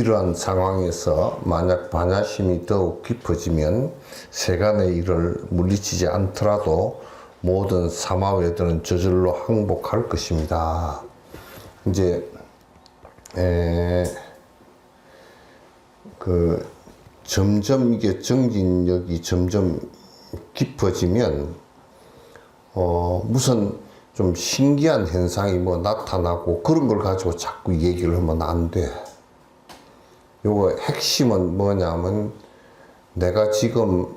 이러한 상황에서 만약 반야심이 더욱 깊어지면 세간의 일을 물리치지 않더라도 모든 사마외들은 저절로 항복할 것입니다. 이제 점점 이게 정진력이 점점 깊어지면 무슨 좀 신기한 현상이 뭐 나타나고 그런 걸 가지고 자꾸 얘기를 하면 안 돼. 요거 핵심은 뭐냐면 내가 지금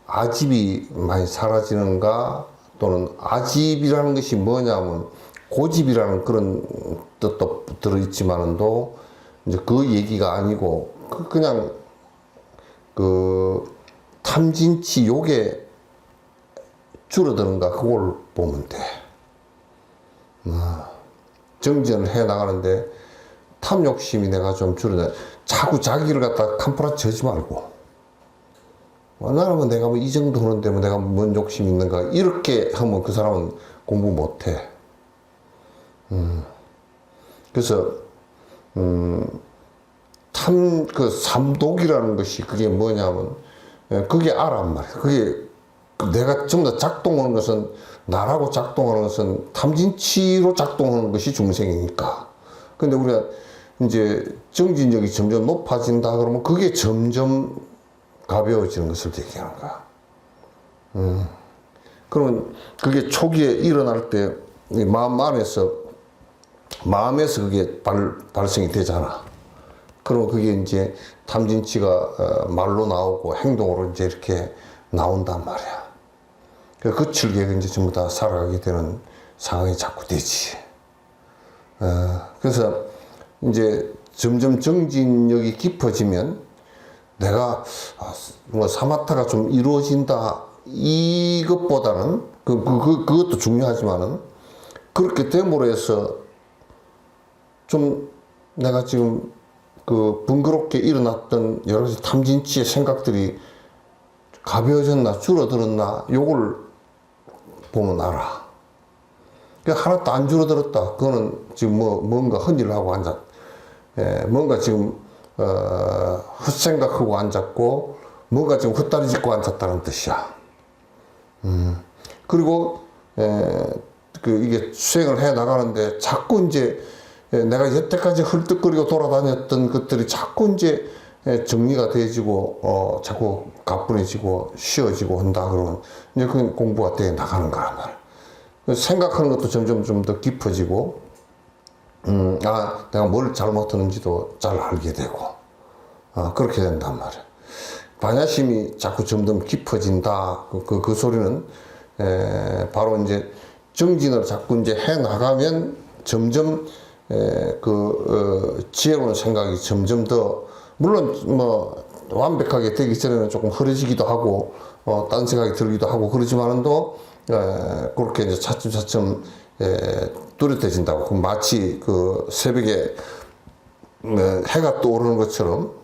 아집이 많이 사라지는가, 또는 아집이라는 것이 뭐냐면 고집이라는 그런 뜻도 들어있지만도 이제 그 얘기가 아니고 그냥 그 탐진치 요게 줄어드는가 그걸 보면 돼. 정진을 해 나가는데 탐욕심이 내가 좀 줄어들, 자꾸 자기를 갖다 캄프라치 하지 말고, 나는 뭐 내가 뭐 이 정도 하는데 뭐 내가 뭔 욕심이 있는가, 이렇게 하면 그 사람은 공부 못해. 그래서, 그 삼독이라는 것이 그게 뭐냐면, 그게 알란 말이야. 그게 내가 전부 다 작동하는 것은, 나라고 작동하는 것은 탐진치로 작동하는 것이 중생이니까. 근데 우리가 이제 정진력이 점점 높아진다 그러면 그게 점점 가벼워지는 것을 얘기하는 거야. 그러면 그게 초기에 일어날 때 마음에서 그게 발생이 되잖아. 그러면 그게 이제 탐진치가 말로 나오고 행동으로 이제 이렇게 나온단 말이야. 그 즐기가 이제 전부 다 살아가게 되는 상황이 자꾸 되지. 그래서 이제 점점 정진력이 깊어지면 내가 뭐 사마타가 좀 이루어진다 이것보다는 그것도 중요하지만은 그렇게 됨으로 해서 좀 내가 지금 그 번거롭게 일어났던 여러 가지 탐진치의 생각들이 가벼워졌나 줄어들었나 요걸 보면 알아. 하나도 안 줄어들었다. 그거는 지금 뭔가 헛일을 하고 뭔가 지금, 헛생각하고 앉았고, 뭔가 지금 헛다리 짚고 앉았다는 뜻이야. 그리고, 이게 수행을 해 나가는데 자꾸 이제 내가 여태까지 헐떡거리고 돌아다녔던 것들이 자꾸 이제 정리가 돼지고, 자꾸 가뿐해지고, 쉬워지고 한다. 그러면 이제 그 공부가 돼 나가는 거란 말이야. 생각하는 것도 점점 좀 더 깊어지고, 내가 뭘 잘못하는지도 잘 알게 되고, 그렇게 된단 말이야. 반야심이 자꾸 점점 깊어진다. 그 소리는, 바로 이제 정진을 자꾸 이제 해 나가면 점점, 지혜로운 생각이 점점 더, 물론 뭐, 완벽하게 되기 전에는 조금 흐려지기도 하고, 딴 생각이 들기도 하고, 그러지만도, 그렇게 이제 차츰차츰 뚜렷해진다고. 마치 그 새벽에 해가 떠오르는 것처럼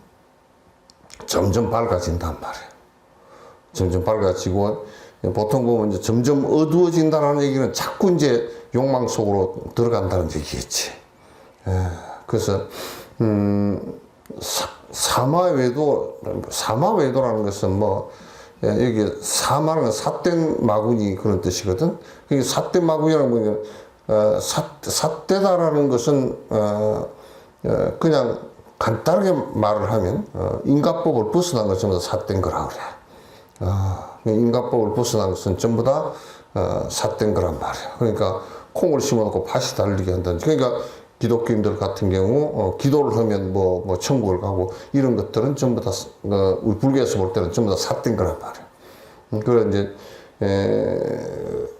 점점 밝아진단 말이에요. 점점 밝아지고, 보통 보면 이제 점점 어두워진다는 얘기는 자꾸 이제 욕망 속으로 들어간다는 얘기겠지. 그래서, 사마외도라는 것은 뭐, 여기 사마는 삿된 마구니 그런 뜻이거든. 삿된 마구니라는 건, 삿대다라는 것은, 그냥 간단하게 말을 하면, 인가법을 벗어난 것 전부 다 삿된 거라 그래. 인가법을 벗어난 것은 전부 다, 삿된 거란 말이야. 그러니까, 콩을 심어놓고 팥이 달리게 한다든지. 그러니까, 기독교인들 같은 경우 기도를 하면 뭐 천국을 가고 이런 것들은 전부 다 우리 불교에서 볼 때는 전부 다 삿된 거란 말이야. 그래 이제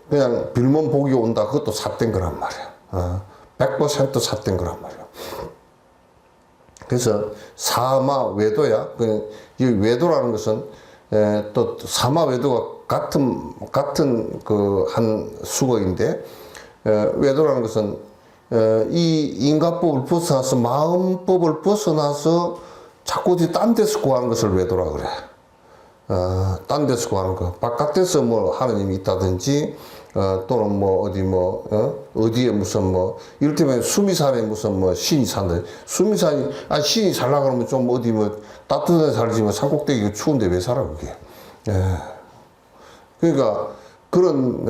그냥 빌면 복이 온다 그것도 삿된 거란 말이야. 100% 삿된 거란 말이야. 그래서 사마 외도야. 이 외도라는 것은 또 사마 외도가 같은 그 한 수거인데 외도라는 것은 이 인가법을 벗어나서 마음법을 벗어나서 자꾸 어디 딴 데서 구하는 것을 외도라 그래. 딴 데서 구하는 거. 바깥에서 뭐 하느님이 있다든지, 또는 뭐 어디에 무슨 뭐, 이를테면 수미산에 무슨 뭐 신이 산다. 수미산이, 신이 살라 그러면 좀 어디 뭐 따뜻한 데 살지 뭐 산꼭대기 추운데 왜 살아, 그게. 그러니까, 그런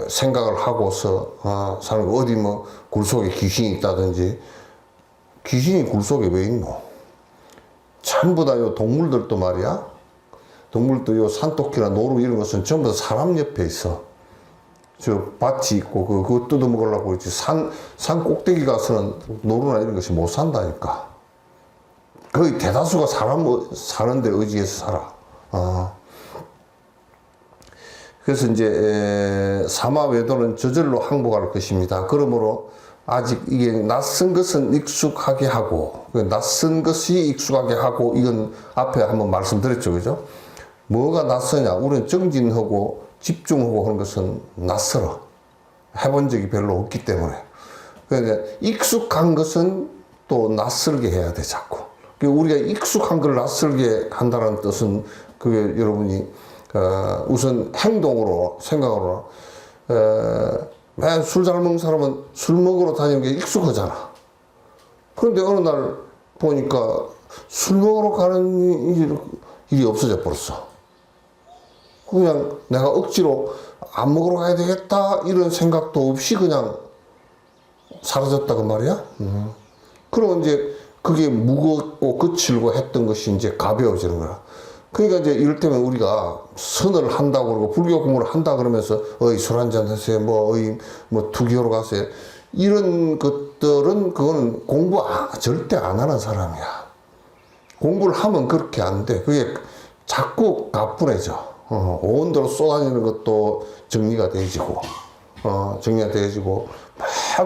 생각을 하고서 사는 거. 어디 뭐 굴속에 귀신이 있다든지, 귀신이 굴속에 왜 있노? 전부 다 요 동물들도 말이야. 동물도 요 산토끼나 노루 이런 것은 전부 다 사람 옆에 있어. 저 밭이 있고 그거 뜯어 먹으려고 있지. 산 꼭대기 가서는 노루나 이런 것이 못 산다니까. 거의 대다수가 사람 사는데 의지해서 살아. 그래서 이제 사마외도는 저절로 항복할 것입니다. 그러므로 아직 이게 낯선 것은 익숙하게 하고, 낯선 것이 익숙하게 하고, 이건 앞에 한번 말씀드렸죠, 그죠? 뭐가 낯서냐? 우리는 정진하고 집중하고 하는 것은 낯설어. 해본 적이 별로 없기 때문에. 그러니까 익숙한 것은 또 낯설게 해야 돼, 자꾸. 우리가 익숙한 걸 낯설게 한다는 뜻은 그게 여러분이 우선 행동으로, 생각으로, 맨 술 잘 먹는 사람은 술 먹으러 다니는 게 익숙하잖아. 그런데 어느 날 보니까 술 먹으러 가는 일이 없어져 버렸어. 그냥 내가 억지로 안 먹으러 가야 되겠다, 이런 생각도 없이 그냥 사라졌다고 말이야. 그럼 이제 그게 무겁고 거칠고 했던 것이 이제 가벼워지는 거야. 그러니까 이제 이를테면 우리가 선을 한다고 그러고 불교 공부를 한다 그러면서 술 한잔 하세요, 뭐 투기하러 가세요, 이런 것들은 그거는 공부 절대 안 하는 사람이야. 공부를 하면 그렇게 안 돼. 그게 자꾸 가뿐해져. 온도로 쏟아지는 것도 정리가 되지고, 막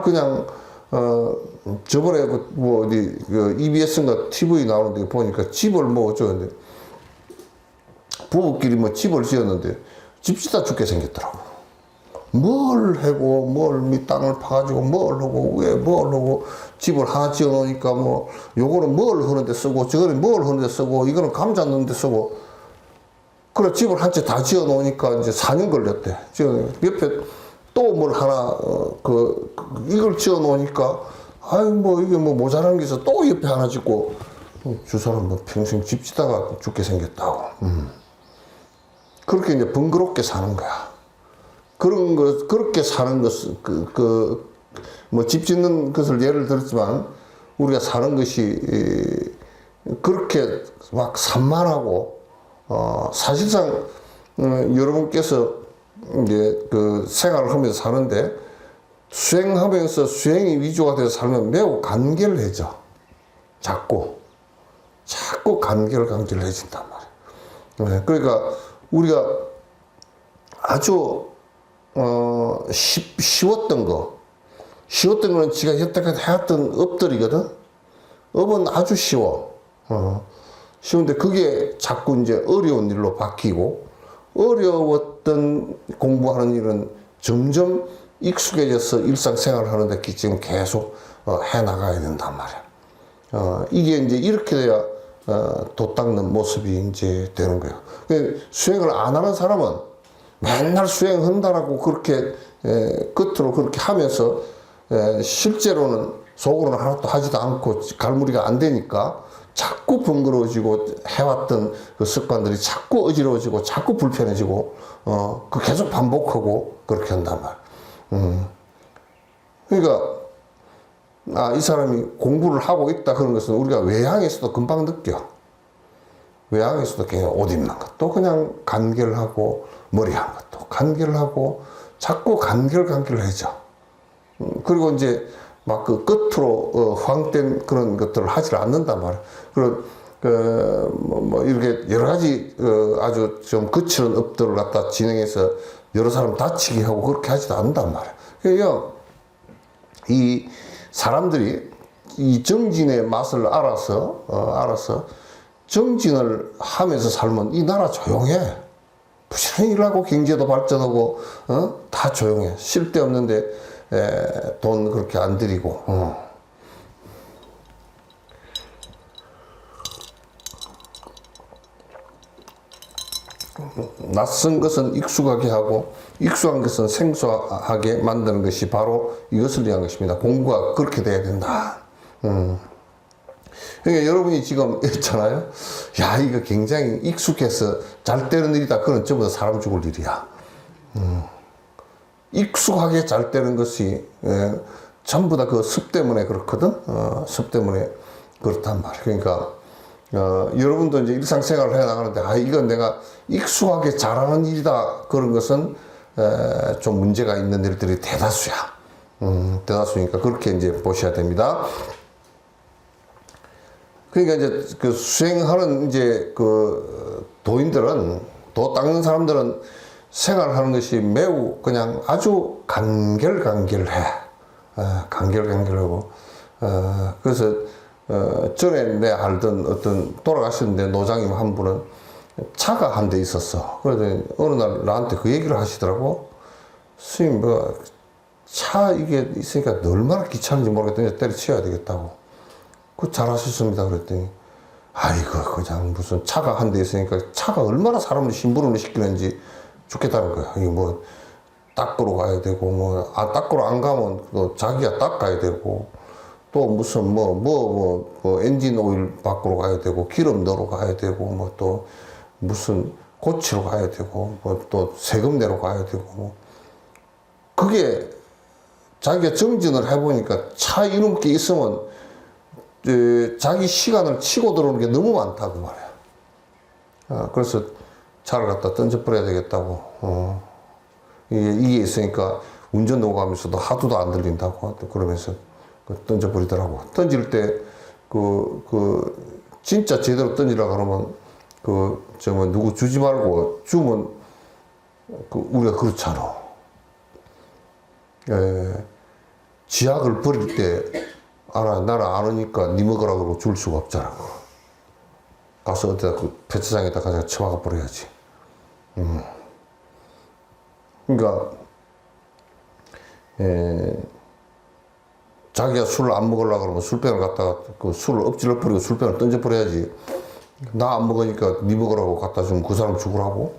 그냥 저번에 뭐 어디 EBS인가 TV 나오는데 보니까 집을 뭐 어쩌는데 부부끼리 뭐 집을 지었는데 집지다 죽게 생겼더라고. 뭘 하고 뭘 땅을 파가지고 뭘 하고 왜 뭘 하고 집을 하나 지어 놓으니까 뭐 요거는 뭘 하는데 쓰고 저거는 뭘 하는데 쓰고 이거는 감자 넣는데 쓰고. 그래 집을 한 채 다 지어 놓으니까 이제 4년 걸렸대. 지금 옆에 또 뭘 하나 이걸 지어 놓으니까 아이 뭐 이게 뭐 모자란 게 있어 또 옆에 하나 짓고 주 사람 뭐 평생 집 짓다가 죽게 생겼다고. 그렇게 이제 번거롭게 사는 거야. 그런 거, 그렇게 사는 것은, 뭐, 집 짓는 것을 예를 들었지만, 우리가 사는 것이, 그렇게 막 산만하고, 사실상, 여러분께서 이제 생활을 하면서 사는데, 수행하면서 수행이 위주가 돼서 살면 매우 간결해져. 자꾸 간결해진단 말이야. 그러니까, 우리가 아주 쉬웠던 거는 지가 여태까지 해왔던 업들이거든. 업은 아주 쉬워. 쉬운데 그게 자꾸 이제 어려운 일로 바뀌고, 어려웠던 공부하는 일은 점점 익숙해져서 일상생활을 하는데 지금 계속 해나가야 된단 말이야. 이게 이제 이렇게 돼야 도 닦는 모습이 이제 되는 거예요. 수행을 안 하는 사람은 맨날 수행한다라고 그렇게 겉으로 그렇게 하면서 실제로는 속으로는 하나도 하지도 않고 갈무리가 안 되니까 자꾸 번거로워지고 해왔던 그 습관들이 자꾸 어지러워지고 자꾸 불편해지고 그 계속 반복하고 그렇게 한단 말이야. 그러니까 이 사람이 공부를 하고 있다 그런 것은 우리가 외향에서도 금방 느껴. 외향에서도 그냥 옷 입는 것도 그냥 간결하고 머리 하는 것도 간결하고 자꾸 간결을 해져. 그리고 이제 막 그 끝으로 황된 그런 것들을 하지 않는단 말이야. 그리고 이렇게 여러 가지 아주 좀 거칠은 업들을 갖다 진행해서 여러 사람 다치게 하고 그렇게 하지도 않는단 말이야. 그러니까 이 사람들이 이 정진의 맛을 알아서 정진을 하면서 살면 이 나라 조용해. 부지런히 일하고 경제도 발전하고 다 조용해. 쓸데없는데 돈 그렇게 안 들이고. 낯선 것은 익숙하게 하고 익숙한 것은 생소하게 만드는 것이 바로 이것을 위한 것입니다. 공부가 그렇게 돼야 된다. 그러니까 여러분이 지금 있잖아요. 야, 이거 굉장히 익숙해서 잘 되는 일이다. 그건 전부 다 사람 죽을 일이야. 익숙하게 잘 되는 것이 전부 다 그 습 때문에 그렇거든. 습 때문에 그렇단 말이야. 그러니까 여러분도 이제 일상생활을 해 나가는데 이건 내가 익숙하게 잘하는 일이다. 그런 것은 좀 문제가 있는 일들이 대다수야. 대다수니까 그렇게 이제 보셔야 됩니다. 그러니까 이제 그 수행하는 이제 그 도인들은, 도 닦는 사람들은 생활하는 것이 매우 그냥 아주 간결해. 간결하고. 그래서 전에 내 알던 어떤 돌아가셨는데 노장님 한 분은 차가 한 대 있었어. 그러더니 어느 날 나한테 그 얘기를 하시더라고. 스님, 차 이게 있으니까 얼마나 귀찮은지 모르겠더니 때려치워야 되겠다고. 그 잘하셨습니다. 그랬더니 아이고 그냥 무슨 차가 한 대 있으니까 차가 얼마나 사람을 심부름을 시키는지 죽겠다는 거야. 이게 뭐 닦으러 가야 되고 닦으러 안 가면 또 자기가 닦아야 되고 또 무슨 엔진 오일 바꾸러 가야 되고 기름 넣으러 가야 되고 또 무슨 고치러 가야 되고 또 세금 내러 가야 되고 그게 자기가 정진을 해보니까 차 이런 게 있으면 자기 시간을 치고 들어오는 게 너무 많다고 말이야. 그래서 차를 갖다 던져버려야 되겠다고. 이게 있으니까 운전도 가면서도 하도도 안 들린다고 그러면서 던져버리더라고. 던질 때 진짜 제대로 던지라 그러면 누구 주지 말고 주면 우리가 그렇잖아. 지약을 버릴 때 나는 안 오니까 니 먹으라 그러고 줄 수가 없잖아. 가서 어디다 폐차장에다 가서 처박아 버려야지. 그러니까 자기가 술을 안 먹으려고 그러면 술병을 갖다가 그 술을 엎질러 버리고 술병을 던져 버려야지. 나 안 먹으니까 니 먹으라고 갖다 주면 그 사람 죽으라고.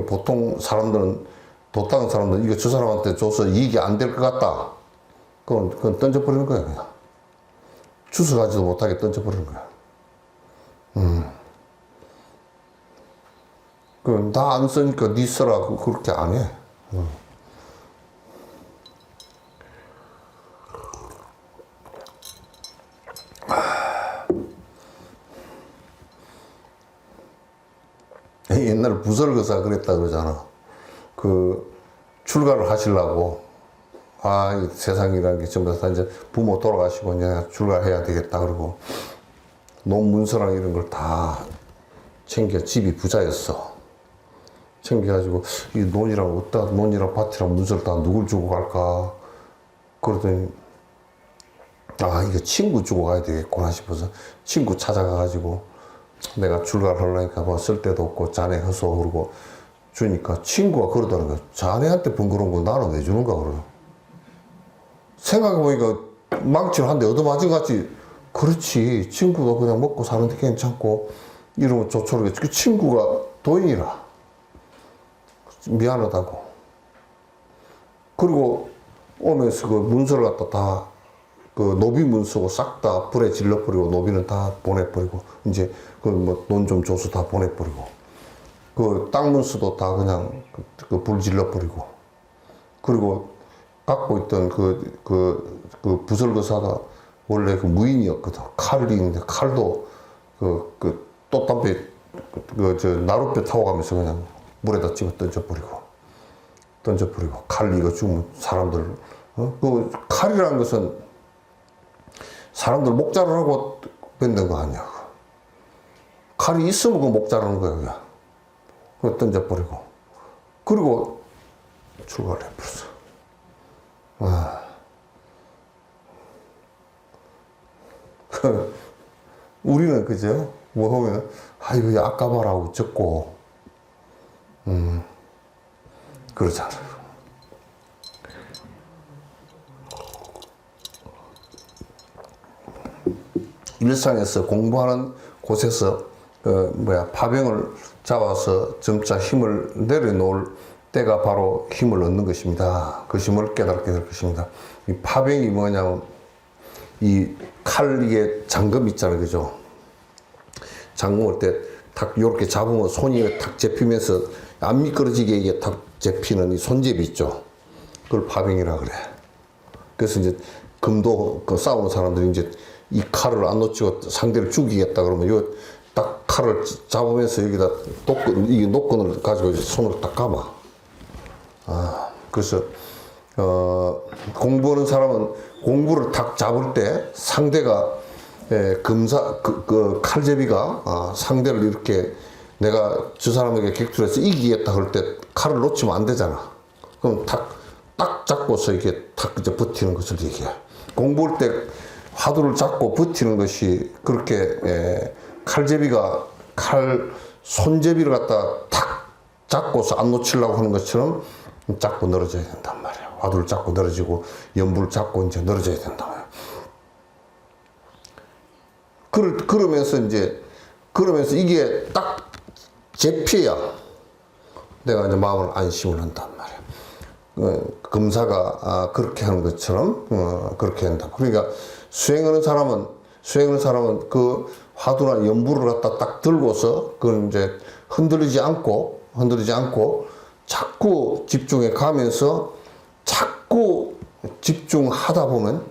보통 사람들은 도닦은 사람들은 이거 저 사람한테 줘서 이익이 안 될 것 같다. 그건 던져버리는 거야, 그냥. 주워가지도 못하게 던져버리는 거야. 나 안 쓰니까 니 써라. 그렇게 안 해. 옛날에 부설거사 그랬다 그러잖아. 출가를 하시려고. 이 세상이라는 게 전부 다 이제 부모 돌아가시고 이제 출가해야 되겠다 그러고 논문서랑 이런 걸 다 챙겨. 집이 부자였어. 챙겨가지고 이 논이랑 밭이랑 문서를 다 누굴 주고 갈까. 그러더니 이거 친구 주고 가야 되겠구나 싶어서 친구 찾아가가지고 내가 출가를 하려니까 쓸데도 없고 자네 허소 그러고 주니까 친구가 그러더라는 거야. 자네한테 번거로운 거 나는 왜 주는가 그래요. 생각해보니까 망치를 한 대 얻어맞은 것 같지. 그렇지. 친구도 그냥 먹고 사는데 괜찮고 이러면 좋죠. 그 친구가 도인이라 미안하다고. 그리고 오면서 그 문서를 갖다 다 그 노비 문서고 싹 다 불에 질러버리고 노비는 다 보내버리고 이제 그 뭐 돈 좀 줘서 다 보내버리고 그 땅 문서도 다 그냥 그 불 질러버리고 그리고 갖고 있던 그 부설거사가 원래 그 무인이었거든. 칼이 있는데 칼도 그 돛담배 저 나룻배 타고 가면서 그냥 물에다 집어 던져버리고 칼 이거 죽으면 사람들 그 칼이라는 것은 사람들 목자를 하고 뱉는 거 아니야. 칼이 있으면 그 목자라는 거야 그냥. 그거 던져버리고 그리고 출발을 해버렸어. 우리는 그죠? 뭐 하면 이거 아까봐라고 적고 그러잖아요. 일상에서 공부하는 곳에서 파병을 잡아서 점차 힘을 내려놓을 때가 바로 힘을 얻는 것입니다. 그 힘을 깨닫게 될 것입니다. 이 파병이 뭐냐면 이 칼 이게 잠금 있잖아요, 그죠? 잠금할 때 탁 이렇게 잡으면 손이 탁 잡히면서 안 미끄러지게 이게 탁 잡히는 이 손잡이 있죠. 그걸 파병이라 그래. 그래서 이제 금도 그 싸우는 사람들이 이제 이 칼을 안 놓치고 상대를 죽이겠다 그러면 요 딱 칼을 잡으면서 여기다 이 노끈을 가지고 손을 딱 감아. 그래서 공부하는 사람은 공부를 딱 잡을 때 상대가 그 칼제비가 상대를 이렇게 내가 저 사람에게 격투해서 이기겠다 할 때 칼을 놓치면 안 되잖아. 그럼 딱 잡고서 이게 탁 이제 버티는 것을 얘기해. 공부할 때 화두를 잡고 버티는 것이 그렇게 칼제비가 손제비를 갖다 탁 잡고서 안 놓치려고 하는 것처럼 잡고 늘어져야 된단 말이야. 화두를 잡고 늘어지고 연부를 잡고 이제 늘어져야 된단 말이야. 그러면서 이게 딱 잡혀야 내가 이제 마음을 안심을 한단 말이야. 금사가 그렇게 하는 것처럼 그렇게 한다. 그러니까 수행하는 사람은 그 화두나 연부를 갖다 딱 들고서 그걸 이제 흔들리지 않고 자꾸 집중해 가면서 자꾸 집중하다 보면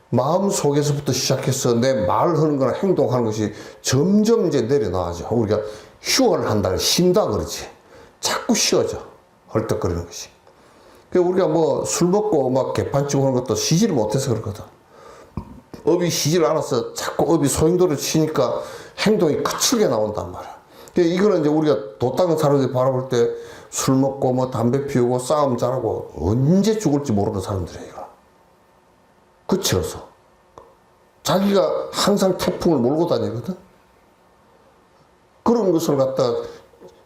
마음 속에서부터 시작해서 내 말하는 거나 행동하는 것이 점점 이제 내려놔져. 우리가 휴어를 한다는 쉰다 그러지. 자꾸 쉬어져. 헐떡거리는 것이. 우리가 뭐 술 먹고 막 개판치고 하는 것도 쉬지를 못해서 그렇거든. 업이 쉬질 않아서 자꾸 업이 소용돌이를 치니까 행동이 거칠게 나온단 말이야. 이거는 이제 우리가 도 닦은 사람들이 바라볼 때 술 먹고 뭐 담배 피우고 싸움 잘하고 언제 죽을지 모르는 사람들이에요. 거칠어서. 자기가 항상 태풍을 몰고 다니거든. 그런 것을 갖다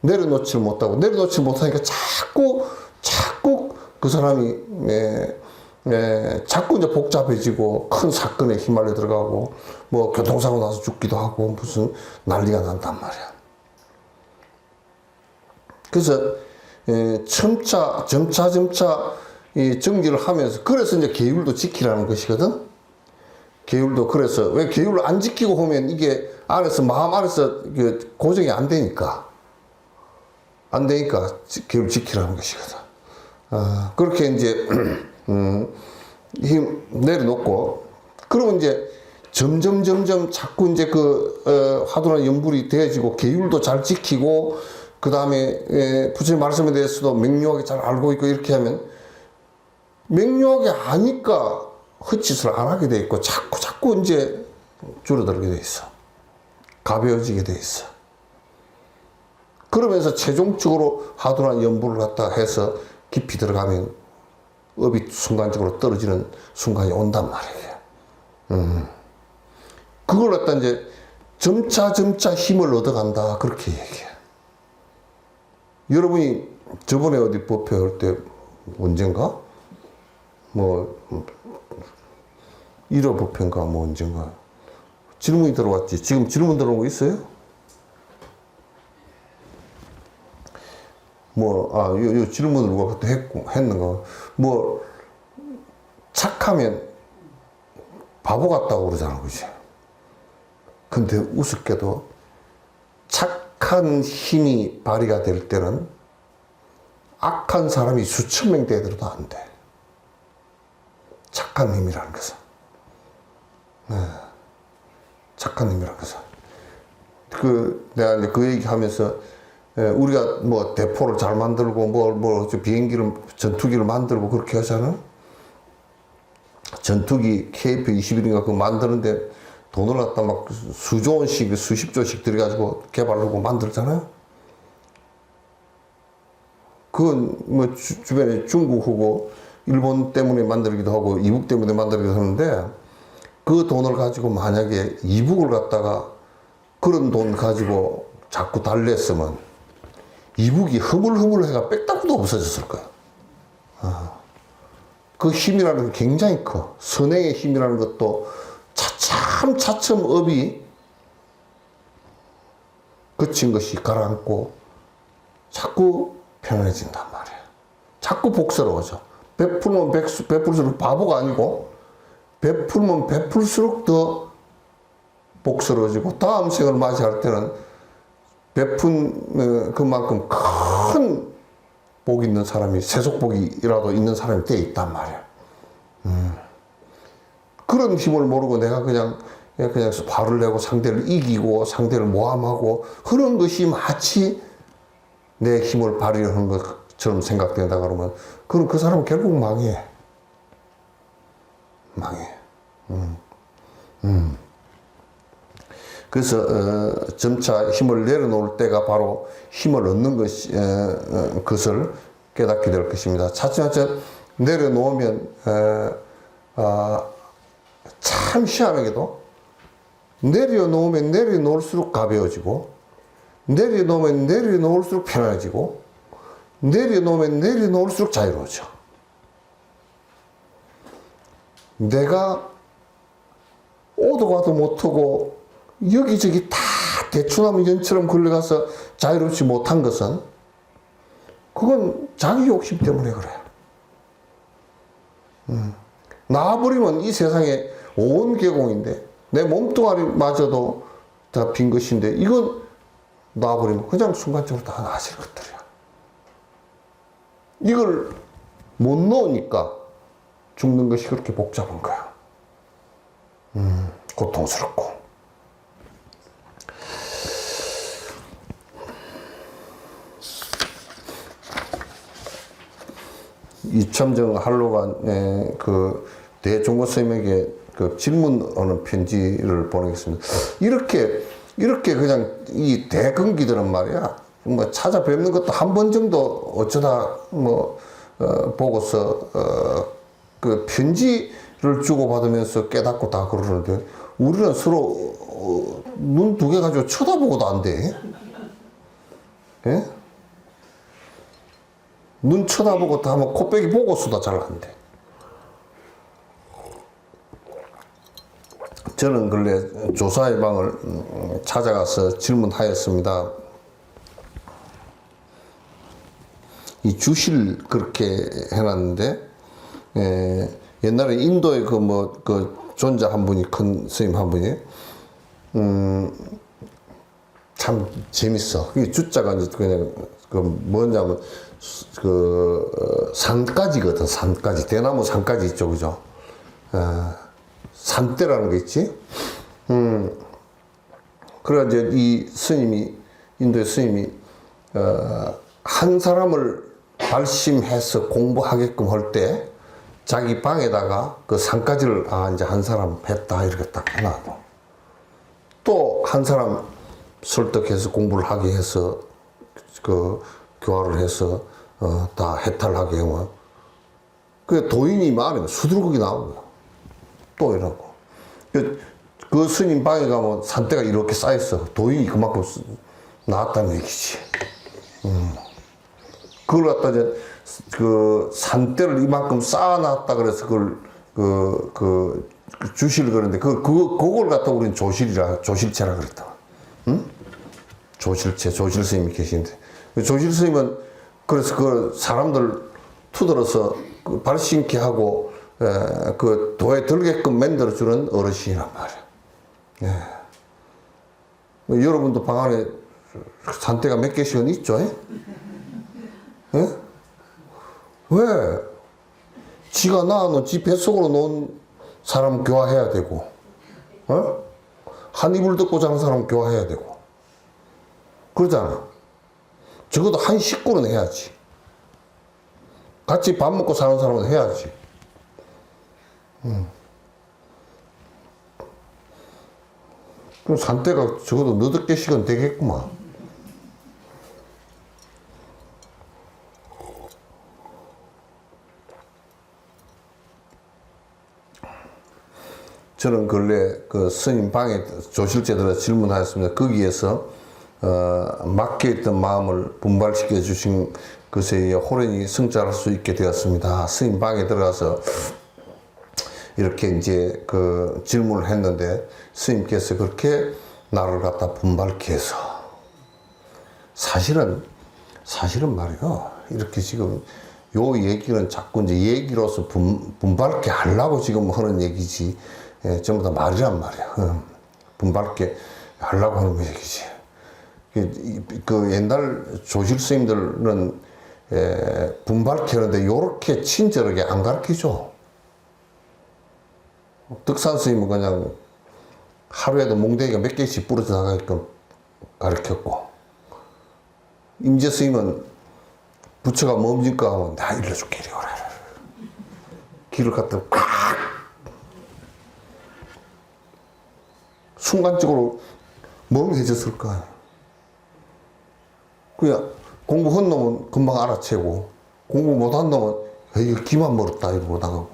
내려놓지 못하니까 자꾸 그 사람이 자꾸 이제 복잡해지고 큰 사건에 휘말려 들어가고 뭐 교통사고 나서 죽기도 하고 무슨 난리가 난단 말이야. 그래서 점차 이 정지를 하면서 그래서 이제 계율도 지키라는 것이거든. 계율도 그래서 왜 계율을 안 지키고 보면 이게 마음 안에서 고정이 안 되니까 계율 지키라는 것이거든. 그렇게 이제 힘 내려놓고 그러면 이제 점점 자꾸 이제 화두나 연불이 되어지고 계율도 잘 지키고 그 다음에 부처님 말씀에 대해서도 명료하게 잘 알고 있고 이렇게 하면 명료하게 아니까 헛짓을 안 하게 돼 있고 자꾸 이제 줄어들게 돼 있어. 가벼워지게 돼 있어. 그러면서 최종적으로 화두나 연불을 갖다 해서 깊이 들어가면 업이 순간적으로 떨어지는 순간이 온단 말이에요. 그걸 갖다 이제 점차 힘을 얻어간다. 그렇게 얘기해. 여러분이 저번에 어디 법회 할 때 언젠가? 뭐, 1호 법회인가 뭐 언젠가. 질문이 들어왔지. 지금 질문 들어온 거 있어요? 요 질문을 누가 그때 했는가. 뭐, 착하면 바보 같다고 그러잖아, 그지? 근데 우습게도 착한 힘이 발휘가 될 때는 악한 사람이 수천 명 되더라도 안 돼. 착한 힘이라는 것은. 네. 착한 힘이라는 것은. 내가 이제 그 얘기 하면서, 우리가 뭐 대포를 잘 만들고, 비행기를, 전투기를 만들고 그렇게 하잖아? 전투기 KF-21인가 그거 만드는데 돈을 갖다 막 수조 원씩, 수십조씩 들여가지고 개발하고 만들잖아요? 그건 뭐 주변에 중국하고 일본 때문에 만들기도 하고 이북 때문에 만들기도 하는데 그 돈을 가지고 만약에 이북을 갖다가 그런 돈 가지고 자꾸 달랬으면 이북이 흐물흐물해가 빽다구도 없어졌을 거야. 그 힘이라는 게 굉장히 커. 선행의 힘이라는 것도 차츰 업이 그친 것이 가라앉고 자꾸 편안해진단 말이야. 자꾸 복스러워져. 베풀면 베풀수록 바보가 아니고 베풀면 베풀수록 더 복스러워지고 다음 생을 맞이할 때는 베푼 그만큼 큰 복 있는 사람이 세속복이라도 있는 사람이 돼 있단 말이야. 그런 힘을 모르고 내가 그냥 화를 내고 상대를 이기고 상대를 모함하고 그런 것이 마치 내 힘을 발휘하는 것처럼 생각된다 그러면 그럼 그 사람은 결국 망해. 그래서 점차 힘을 내려놓을 때가 바로 힘을 얻는 것을 깨닫게 될 것입니다. 차츰차츰 내려놓으면 참 희한하게도 내려놓으면 내려놓을수록 가벼워지고 내려놓으면 내려놓을수록 편안해지고 내려놓으면 내려놓을수록 자유로워져. 내가 오도 가도 못하고 여기저기 다 대추나무 연처럼 걸려가서 자유롭지 못한 것은 그건 자기 욕심 때문에 그래. 나와버리면 이 세상에 온 계공인데 내 몸뚱아리마저도 다 빈 것인데 이건 놔버리면 그냥 순간적으로 다 나아질 것들이야. 이걸 못 넣으니까 죽는 것이 그렇게 복잡한 거야. 고통스럽고. 이참정 한로간 그 대종고 스님에게 그 질문하는 편지를 보내겠습니다. 이렇게 그냥 이 대근기들은 말이야. 뭐 찾아뵙는 것도 한 번 정도 어쩌다 보고서 그 편지를 주고받으면서 깨닫고 다 그러는데 우리는 서로 눈 두 개 가지고 쳐다보고도 안 돼. 예? 눈 쳐다보고 다 하면 코빼기 보고서도 잘 안 돼. 저는 근래 조사의 방을 찾아가서 질문하였습니다. 이 주실 그렇게 해놨는데, 옛날에 인도에 그 존자 한 분이, 큰 스님 한 분이, 참 재밌어. 이 주자가 이제 그냥, 뭐냐면, 산까지거든, 산까지. 대나무 산까지 있죠, 그죠? 산대라는 게 있지? 그래, 이제 이 스님이, 인도의 스님이, 한 사람을 발심해서 공부하게끔 할 때, 자기 방에다가 그 산까지를, 이제 한 사람 했다, 이렇게 딱 해놔도. 또 한 사람 설득해서 공부를 하게 해서, 교화를 해서, 다 해탈하게 하면, 그 도인이 많으면 수두룩이 나오고, 또 이러고. 그 스님 방에 가면 산대가 이렇게 쌓였어. 도인이 그만큼 나왔다는 얘기지. 그걸 갖다 이제, 산대를 이만큼 쌓아놨다 그래서 그걸, 주시를 그러는데, 그걸 갖다 우리는 조실체라 그랬다. 응? 조실 스님이 계시는데. 조실 스님은 그래서 그 사람들 투들어서 발심케 하고, 그 도에 들게끔 만들어주는 어르신이란 말이야. 예. 여러분도 방 안에 산대가 몇 개씩은 있죠? 예? 왜? 지가 낳아놓은 지 뱃속으로 놓은 사람 교화해야 되고, 한 이불 덮고 자는 사람 교화해야 되고, 그러잖아. 적어도 한 식구는 해야지. 같이 밥 먹고 사는 사람은 해야지. 그럼 산대가 적어도 너댓 개씩은 되겠구만. 저는 근래 그 스님 방에 조실제들한테 질문하였습니다. 거기에서 막혀있던 마음을 분발시켜 주신 것에 의해 호련히 성찰할 수 있게 되었습니다. 스님 방에 들어가서 이렇게 이제 그 질문을 했는데 스님께서 그렇게 나를 갖다 분발케 해서 사실은 말이요. 이렇게 지금 요 얘기는 자꾸 이제 얘기로서 분발케 하려고 지금 하는 얘기지. 예, 전부 다 말이란 말이야. 분발케 하려고 하는 얘기지. 그 옛날 조실 스님들은 분발케 하는데 요렇게 친절하게 안 가르치죠. 덕산 스님은 그냥 하루에도 몽댕이가 몇 개씩 부러져 나가게끔 가르쳤고, 임재 스님은 부처가 뭡니까 하면 나 일러줄게 이래 오라. 길을 갖다 꽉 순간적으로 멍해졌을 거 아니야. 그냥 공부한 놈은 금방 알아채고 공부 못한 놈은 이거 기만 멀었다 이러고 나가고.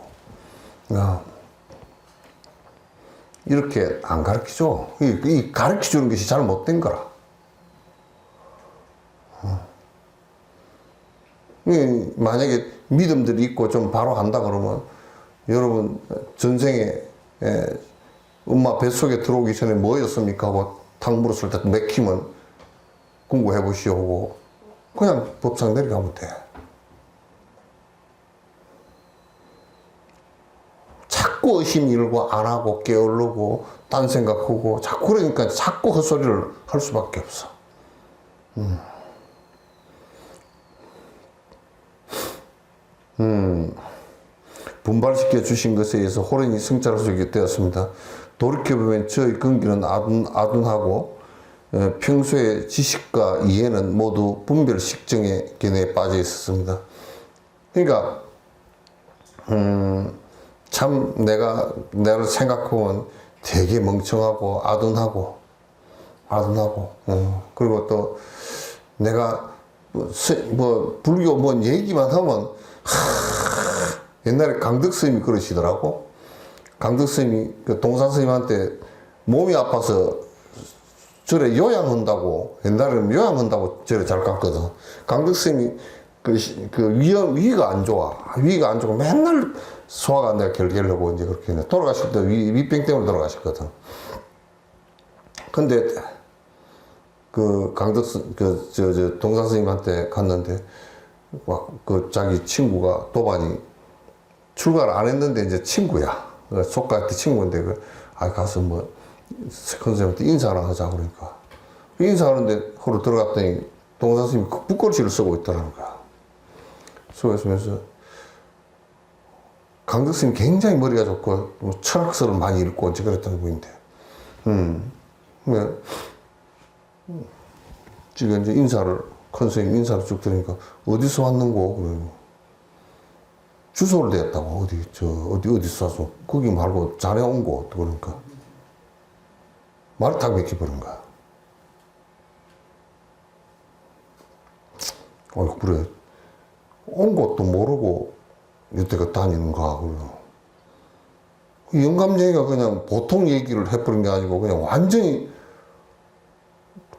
야. 이렇게 안 가르치죠. 이 가르쳐주는 것이 잘 못된 거라. 만약에 믿음들이 있고 좀 바로 한다 그러면 여러분 전생에 엄마 뱃속에 들어오기 전에 뭐였습니까 하고 탁 물었을 때 맥히면 공부해 보시오 하고 그냥 법상 내려가면 돼. 자꾸 의심 일고 안 하고 게으르고 딴 생각하고 자꾸 그러니까 자꾸 헛소리를 할 수밖에 없어. 분발시켜 주신 것에 의해서 호련히 성찰할 수 있게 되었습니다. 돌이켜보면 저의 근기는 아둔하고 평소의 지식과 이해는 모두 분별 식정의 견해에 빠져 있었습니다. 그러니까 참 내가 생각하면 되게 멍청하고 아둔하고 그리고 또 내가 뭐 불교 뭔 얘기만 하면 옛날에 강덕 스님이 그러시더라고. 강덕 스님이 그 동산 스님한테 몸이 아파서 절에 요양한다고, 옛날에는 요양한다고 절에 잘 갔거든. 강덕 스님이 위가 안 좋아. 위가 안 좋고 맨날 소화가 안 되고 결결하고 이제 그렇게 돌아가실 때 위병 때문에 돌아가셨거든. 근데 그 강덕 동산 스님한테 갔는데 막 그 자기 친구가 도반이 출가를 안 했는데 이제 친구야. 조카한테 친구인데 가서 뭐 선생님한테 인사를 하자 그러니까 인사하는데 거기 들어갔더니 동산 스님이 그 붓글씨를 쓰고 있더라는 거야. 쓰고 있으면서 강덕 스님 굉장히 머리가 좋고 뭐 철학서를 많이 읽고 이제 그랬던 분인데 지금 이제 큰 스님 인사를 쭉 들으니까 어디서 왔는고 그러고 주소를 냈다고 어디서 와서 거기 말고 자네 온 곳 그러니까 말을 탁 맥혀버린 거야. 그래 온 곳도 모르고 여태껏 다니는가 그러고 영감쟁이가 그냥 보통 얘기를 해버린 게 아니고 그냥 완전히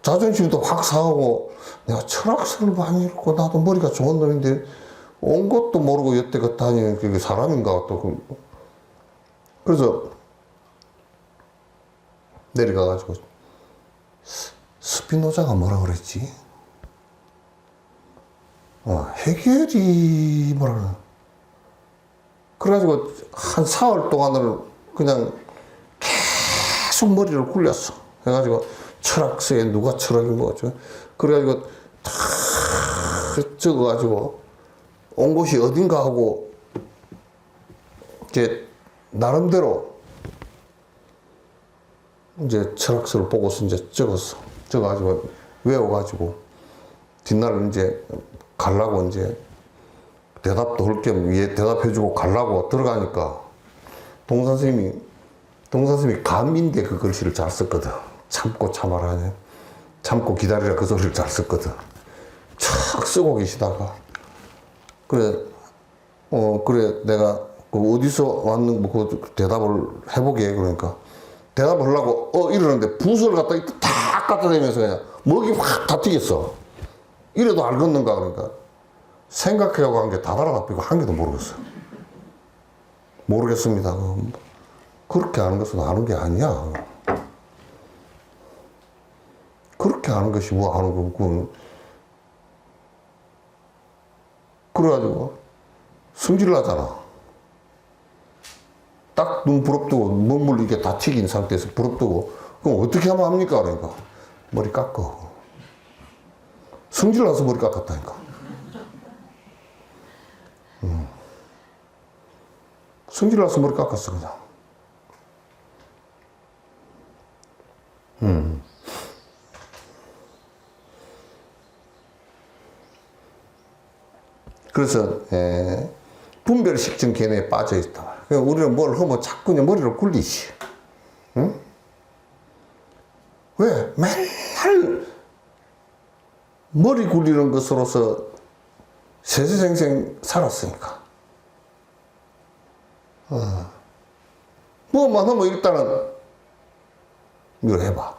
자존심도 확 상하고 내가 철학서를 많이 읽고 나도 머리가 좋은 놈인데 온 것도 모르고 여태껏 다니는 그게 사람인가 또 그래서 내려가가지고 스피노자가 뭐라 그랬지? 해겔이 뭐라 그러나 그래가지고 한 사흘 동안을 그냥 계속 머리를 굴렸어. 그래가지고 철학서에 누가 철학이 뭐죠? 그래가지고 다 적어가지고 온 곳이 어딘가 하고 이제 나름대로 이제 철학서를 보고서 이제 적었어. 적어가지고 외워가지고 뒷날 이제 가려고 이제 대답도 할 겸 위에 대답해주고 가려고 들어가니까 동선생님이 감인데 그 글씨를 잘 썼거든. 참고 참아라. 참고 기다리라 그 소리를 잘 썼거든. 착 쓰고 계시다가 그래 내가 그 어디서 왔는 그 대답을 해보게 그러니까 대답을 하려고 이러는데 붓을 갖다 탁 갖다 대면서 그냥 먹이 확 다 튀겼어. 이래도 알겠는가 그러니까 생각해하고 한 게 다 달아납히고 한 개도 모르겠어. 모르겠습니다. 그렇게 아는 것은 아는 게 아니야. 그렇게 아는 것이 뭐 아는 거고. 그래가지고 승질 나잖아. 딱 눈 부릅뜨고 눈물 이게 다 튀긴 상태에서 부릅뜨고 그럼 어떻게 하면 합니까? 그러니까 머리 깎어. 승질 나서 머리 깎았다니까. 승질 나서 머리 깎았어 그냥. 그래서 분별식증 견해에 빠져 있다. 그러니까 우리는 뭘 하면 자꾸 머리를 굴리지. 응? 왜? 맨날 머리 굴리는 것으로서 세세생생 살았으니까. 뭐만 하면 일단은 이걸 해봐.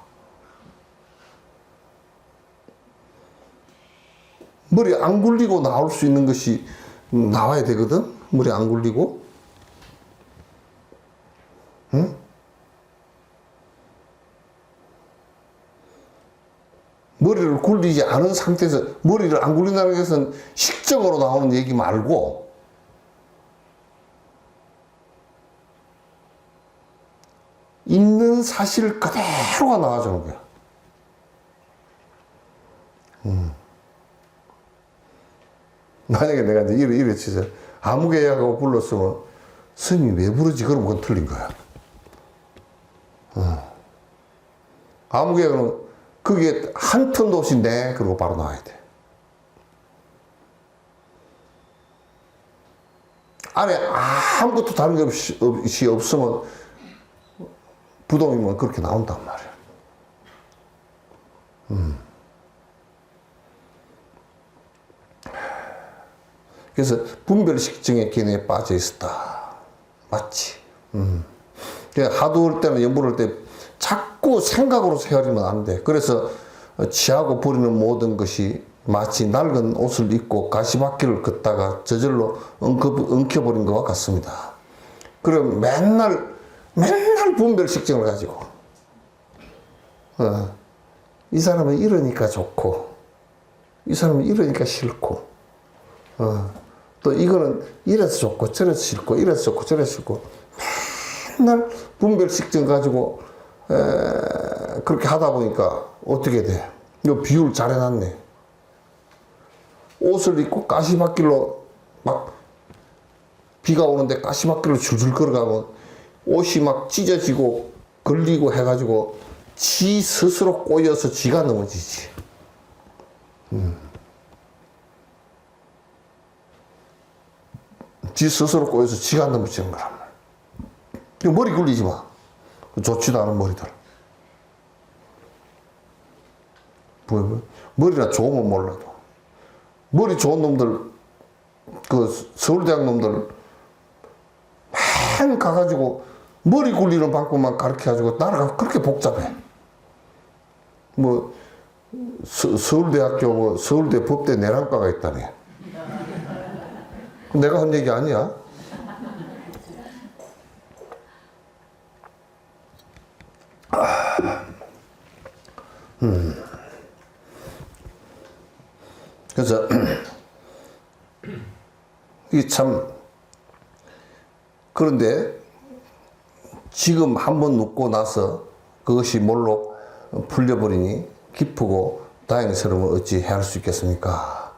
머리 안 굴리고 나올 수 있는 것이 나와야 되거든? 머리 안 굴리고. 응? 머리를 굴리지 않은 상태에서 머리를 안 굴린다는 것은 식적으로 나오는 얘기 말고 있는 사실 그대로가 나와주는 거야. 만약에 내가 이제 이래 치서 아무개야하고 불렀으면 스님이 왜 부르지? 그러면 그건 틀린 거야. 아무개야는 그게 한 턴도 없이 네 그러고 바로 나와야 돼. 안에 아무것도 다른 게 없이 없으면 부동이면 그렇게 나온단 말이야. 그래서 분별식증의 견해에 빠져 있었다. 맞지? 하도 할 때는 연불할 때 자꾸 생각으로 헤아리면 안 돼. 그래서 취하고 버리는 모든 것이 마치 낡은 옷을 입고 가시밭길을 걷다가 저절로 엉켜버린 것과 같습니다. 그럼 맨날 분별식증을 가지고 이 사람은 이러니까 좋고 이 사람은 이러니까 싫고 또 이거는 이래서 좋고 저래서 싫고 이래서 좋고 저래서 싫고 맨날 분별식증 가지고 그렇게 하다 보니까 어떻게 돼? 이거 비유를 잘 해놨네. 옷을 입고 가시밭길로 막 비가 오는데 가시밭길로 줄줄 걸어가면 옷이 막 찢어지고 걸리고 해가지고 지 스스로 꼬여서 지가 넘어지지. 지 스스로 꼬여서 지가 넘어지는 거란 말이야. 머리 굴리지 마. 좋지도 않은 머리들. 머리나 좋으면 몰라도. 머리 좋은 놈들, 그 서울대학 놈들, 맨 가가지고 머리 굴리는 방법만 가르쳐가지고 나라가 그렇게 복잡해. 뭐, 서울대학교, 뭐 서울대 법대 내란과가 있다네. 내가 한 얘기 아니야? 그래서 이게 참 그런데 지금 한번 눕고 나서 그것이 몰록 풀려버리니 기쁘고 다행스러움을 어찌 해할 수 있겠습니까?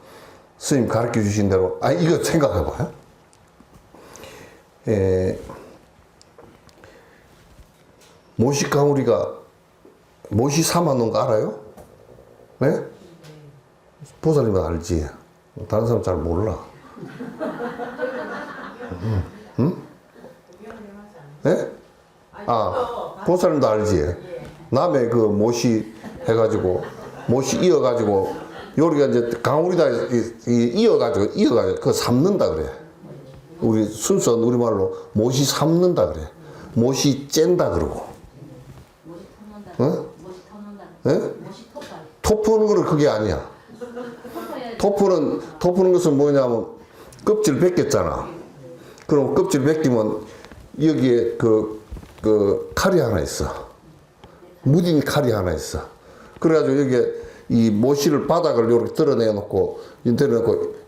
스님 가르쳐 주신 대로, 이거 생각해봐요. 모시강우리가 모시 삼아놓은 거 알아요? 네? 보살님은 알지? 다른 사람 잘 몰라. 응? 네? 보살님도 알지? 남의 그 모시 해가지고, 모시 이어가지고, 요리가 이제 강우리다 이어가지고, 그 삶는다 그래. 우리 순수한 우리말로 모시 삶는다 그래. 모시 쨘다 그러고. 응? 네? 토프는 거는 그게 아니야. 토프는 것은 뭐냐면 껍질 벗겼잖아. 그럼 껍질 벗기면 여기에 그 칼이 하나 있어. 무딘 칼이 하나 있어. 그래가지고 여기에 이 모시를 바닥을 이렇게 드러내놓고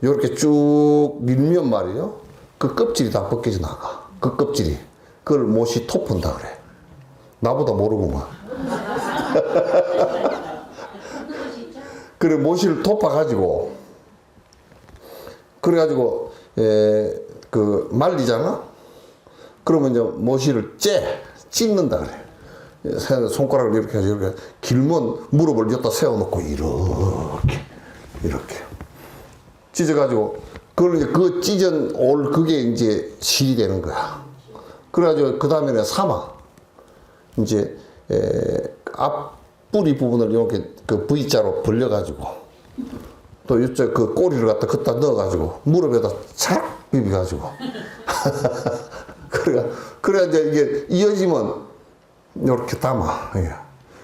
이렇게 쭉 밀면 말이요. 그 껍질이 다 벗겨져 나가. 그 껍질이. 그걸 모시 토프다 그래. 나보다 모르구만. 그래 모시를 덮어가지고 그래가지고 그 말리잖아. 그러면 이제 모시를 찢는다 그래. 손가락을 이렇게 해서 이렇게 길면 무릎을 여기다 세워놓고 이렇게 찢어가지고 그걸 이제 그 찢은 그게 이제 실이 되는 거야. 그래가지고 그 다음에는 삼아 이제 앞뿌리 부분을 이렇게 그 V자로 벌려가지고 또 이쪽 그 꼬리를 갖다 넣어가지고 무릎에다 착 비벼가지고 그래야 이제 이게 이어지면 이렇게 담아.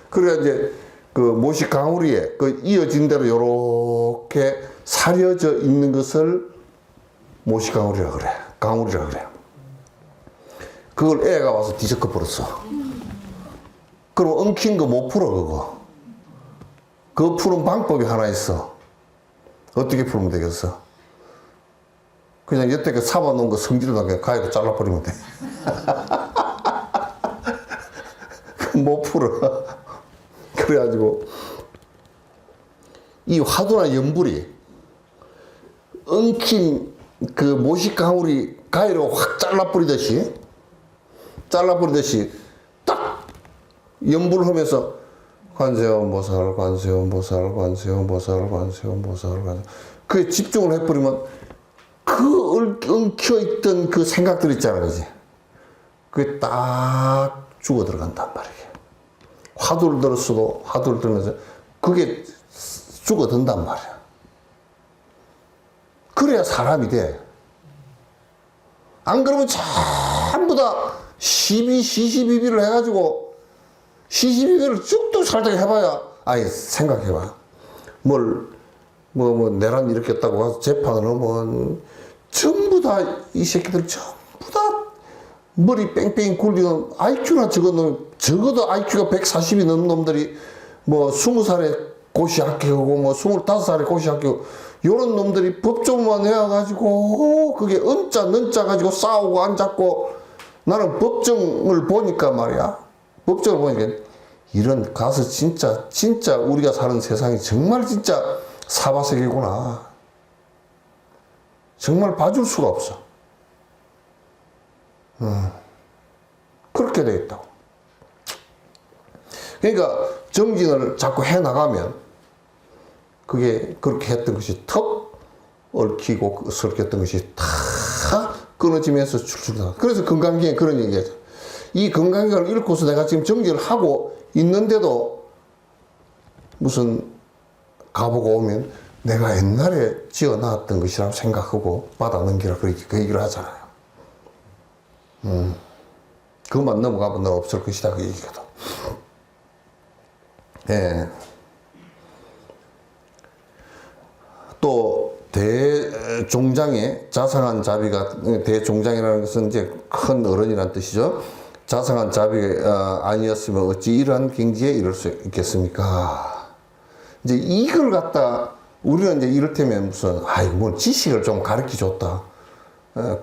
그래야 이제 그 모시 강우리에 그 이어진 대로 이렇게 사려져 있는 것을 모시 강우리라 그래. 강우리라 그래. 그걸 애가 와서 뒤섞어 버렸어. 그럼 엉킨 거 못 풀어 그거. 그거 푸는 방법이 하나 있어. 어떻게 풀면 되겠어? 그냥 여태껏 삼아놓은 거 성질을 나게 가위로 잘라버리면 돼. 못 풀어. 그래가지고 이 화두나 연불이 엉킨 그 모시강우리 가위로 확 잘라버리듯이 딱 연불을 하면서 관세음보살 그에 집중을 해버리면 그 엉켜있던 그 생각들 있잖아, 그지? 그게 딱 죽어 들어간단 말이야. 화두를 들었어도 화두를 들면서 그게 죽어든단 말이야. 그래야 사람이 돼. 안 그러면 전부 다 시시비비를 해가지고 시시비비를 쭉쭉 살짝 해봐야 생각해봐. 내란 이렇게 했다고 가서 재판을 하면 전부 다 이 새끼들 전부 다 머리 뺑뺑이 굴리는 IQ나 적어도 IQ가 140이 넘는 놈들이 20살에 고시 합격하고 25살에 고시 합격 요런 놈들이 법조만 해가지고 그게 은자 는자 가지고 싸우고 앉았고 나는 법정을 보니까 말이야. 법정을 보니까 이런 가서 진짜 우리가 사는 세상이 정말 진짜 사바세계구나. 정말 봐줄 수가 없어. 그렇게 돼 있다고. 그러니까 정진을 자꾸 해나가면 그게 그렇게 했던 것이 턱 얽히고 설켰던 것이 다 끊어지면서 출출 나가. 그래서 건강기에 그런 얘기하죠. 이 건강기를 잃고서 내가 지금 정진을 하고 있는데도 무슨 가보고 오면 내가 옛날에 지어놨던 것이라고 생각하고 받아 넘기라 그렇게 그 얘기를 하잖아요. 그것만 넘어가면 너 없을 것이다 그 얘기거든. 예. 또 대종장에 자상한 자비가 대종장이라는 것은 이제 큰 어른이라는 뜻이죠. 자상한 자비가 아니었으면 어찌 이러한 경지에 이를 수 있겠습니까? 이제 이걸 갖다 우리는 이제 이를테면 무슨 뭘 지식을 좀 가르쳐 줬다.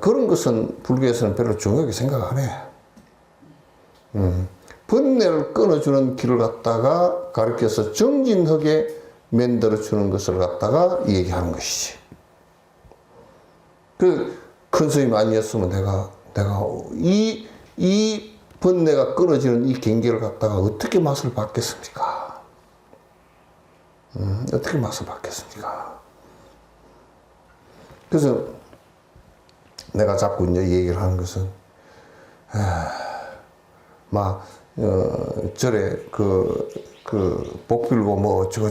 그런 것은 불교에서는 별로 중요하게 생각 안 해. 번뇌를 끊어주는 길을 갖다가 가르쳐서 정진하게 만들어주는 것을 갖다가 얘기하는 것이지. 큰 스님 아니었으면 내가 이 번뇌가 끊어지는 이 경계를 갖다가 어떻게 맛을 봤겠습니까? 어떻게 맛을 봤겠습니까? 그래서 내가 자꾸 이제 얘기를 하는 것은, 절에 복 빌고 뭐 어쩌고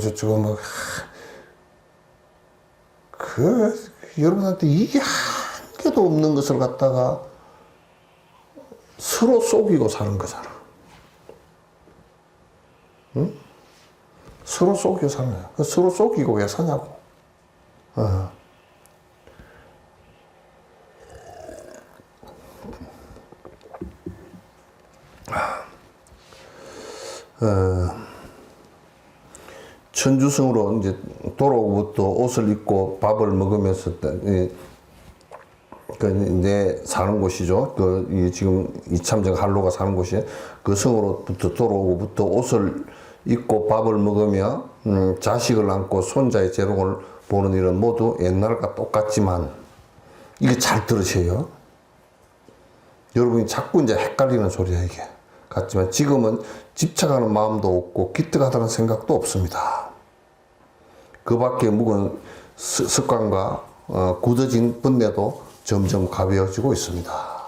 여러분한테 이게 한 개도 없는 것을 갖다가 서로 속이고 사는 거잖아. 응? 서로 속이고 사는 거야. 서로 속이고 왜 사냐고. 천주성으로 이제 돌아오고부터 옷을 입고 밥을 먹으면서 내 사는 곳이죠. 지금 이참정 한로가 사는 곳이 그 성으로부터 돌아오고부터 옷을 입고 밥을 먹으며 자식을 안고 손자의 재롱을 보는 일은 모두 옛날과 똑같지만, 이게 잘 들으세요. 여러분이 자꾸 이제 헷갈리는 소리야 이게. 같지만 지금은 집착하는 마음도 없고 기특하다는 생각도 없습니다. 그 밖에 묵은 습관과 굳어진 번뇌도 점점 가벼워지고 있습니다.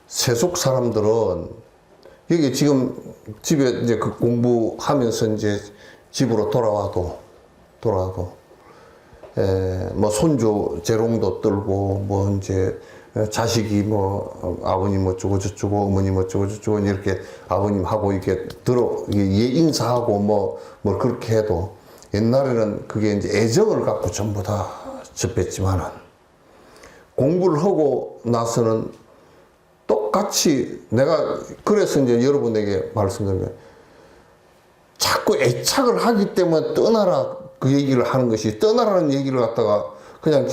세속 사람들은 여기 지금 집에 이제 그 공부하면서 이제 집으로 돌아와도 뭐 손주 재롱도 떨고 뭐 이제 자식이 뭐 아버님 어쩌고 저쩌고 어머님 어쩌고 저쩌고 이렇게 아버님하고 이렇게 인사하고 뭐 그렇게 해도 옛날에는 그게 이제 애정을 갖고 전부 다 접했지만은 공부를 하고 나서는 똑같이 내가 그래서 이제 여러분에게 말씀드리면 자꾸 애착을 하기 때문에 떠나라 그 얘기를 하는 것이, 떠나라는 얘기를 갖다가 그냥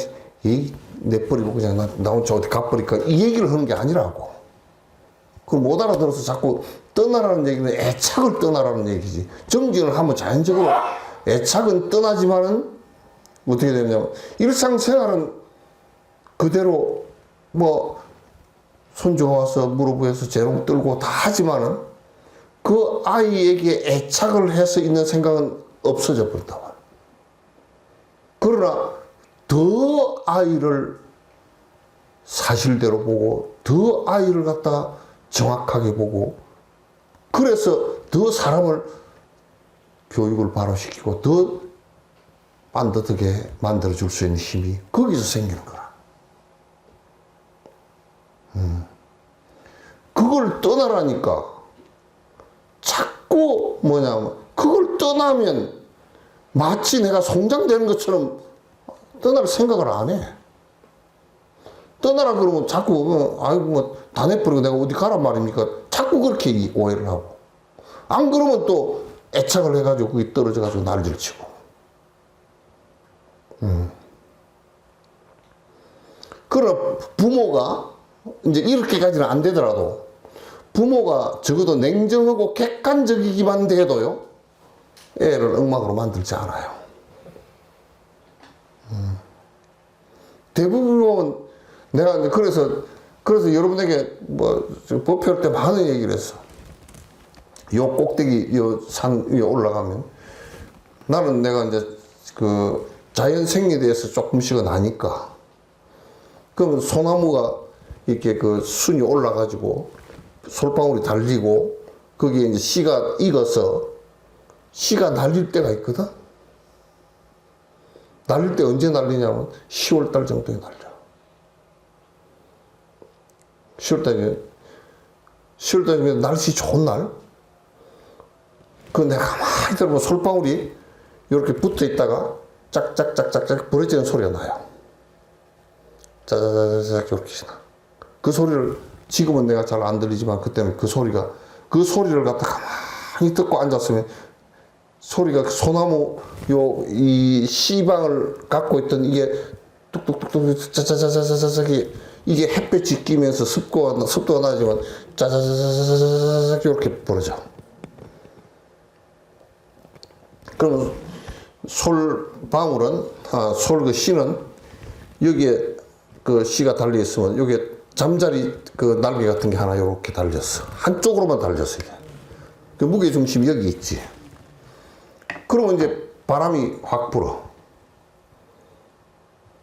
내버리고 그냥 나 혼자 어디 가버릴까 이 얘기를 하는 게 아니라고. 그걸 못 알아들어서 자꾸 떠나라는 얘기는 애착을 떠나라는 얘기지. 정진을 하면 자연적으로 애착은 떠나지만은 어떻게 되냐면 일상생활은 그대로 뭐 손주가 와서 무릎에서 재롱 떨고 다 하지만은 그 아이에게 애착을 해서 있는 생각은 없어져 버린다 말이야. 그러나 더 아이를 사실대로 보고 더 아이를 갖다가 정확하게 보고 그래서 더 사람을 교육을 바로 시키고 더 반듯하게 만들어줄 수 있는 힘이 거기서 생기는 거야. 그걸 떠나라니까. 자꾸 뭐냐면 그걸 떠나면 마치 내가 송장되는 것처럼 떠날 생각을 안 해. 떠나라 그러면 자꾸 아이고 뭐 다 내버리고 내가 어디 가란 말입니까? 자꾸 그렇게 오해를 하고. 안 그러면 또 애착을 해가지고 그게 떨어져가지고 난리를 치고. 그러나 부모가 이제 이렇게까지는 안 되더라도 부모가 적어도 냉정하고 객관적이기만 해도요 애를 엉망으로 만들지 않아요. 대부분은 내가 이제 그래서 여러분에게 뭐 법회할 때 많은 얘기를 했어. 요 꼭대기 요 산 위에 올라가면 나는 내가 이제 그 자연 생리에 대해서 조금씩은 아니까. 그러면 소나무가 이렇게 그 순이 올라가지고 솔방울이 달리고 거기에 이제 씨가 익어서 씨가 날릴 때가 있거든. 날릴 때 언제 날리냐면 10월달 정도에 날려. 10월달에 날씨 좋은 날. 그 내가 가만히 들어보면 솔방울이 이렇게 붙어 있다가 짝짝짝짝짝 부러지는 소리가 나요. 짜자자자자 이렇게 나. 그 소리를 지금은 내가 잘 안 들리지만 그때는 그 소리를 갖다 가만히 듣고 앉았으면 소리가 소나무 이 씨방을 갖고 있던 이게 뚝뚝뚝뚝 짜자자자자자 이게 햇볕이 끼면서 습도가 나지만 짜자자자자자 이렇게 벌어져. 그러면 솔방울은 솔 그 씨는 여기에 그 씨가 달려 있으면 여기에 잠자리 그 날개 같은 게 하나 이렇게 달렸어. 한쪽으로만 달렸어 이게. 그 무게 중심이 여기 있지. 그러면 이제 바람이 확 불어.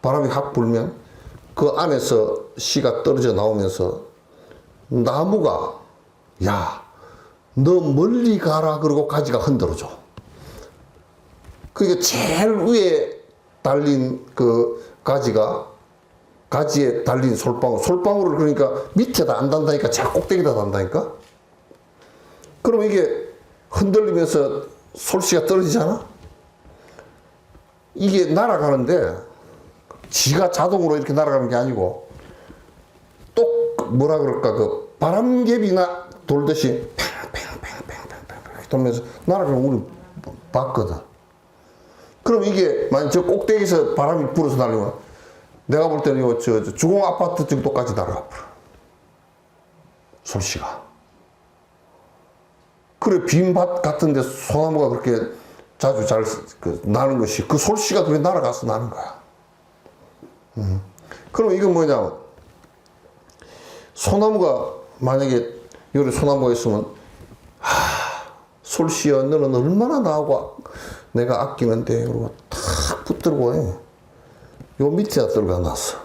바람이 확 불면 그 안에서 씨가 떨어져 나오면서 나무가 야, 너 멀리 가라 그러고 가지가 흔들어줘. 그게 제일 위에 달린 그 가지에 달린 솔방울을 그러니까 밑에다 안 단다니까 제 꼭대기다 단다니까. 그럼 이게 흔들리면서 솔씨가 떨어지잖아. 이게 날아가는데 지가 자동으로 이렇게 날아가는 게 아니고 또 뭐라 그럴까 그 바람개비나 돌듯이 팽팽팽팽팽팽 돌면서 날아가는 거 우리 봤거든. 그럼 이게 만약 저 꼭대기에서 바람이 불어서 날리면 내가 볼 때는 요 저 주공 아파트 정도까지 날아가 버려. 솔씨가. 그래 빈밭 같은데 소나무가 그렇게 자주 잘 나는 것이 그 솔씨가 그렇게 날아가서 나는 거야. 그럼 이건 뭐냐? 소나무가 만약에 요리 소나무가 있으면 솔씨야 너는 얼마나 나하고 내가 아끼는데 그러고 탁 붙들고 해. 요 밑에다 들어가 놨어.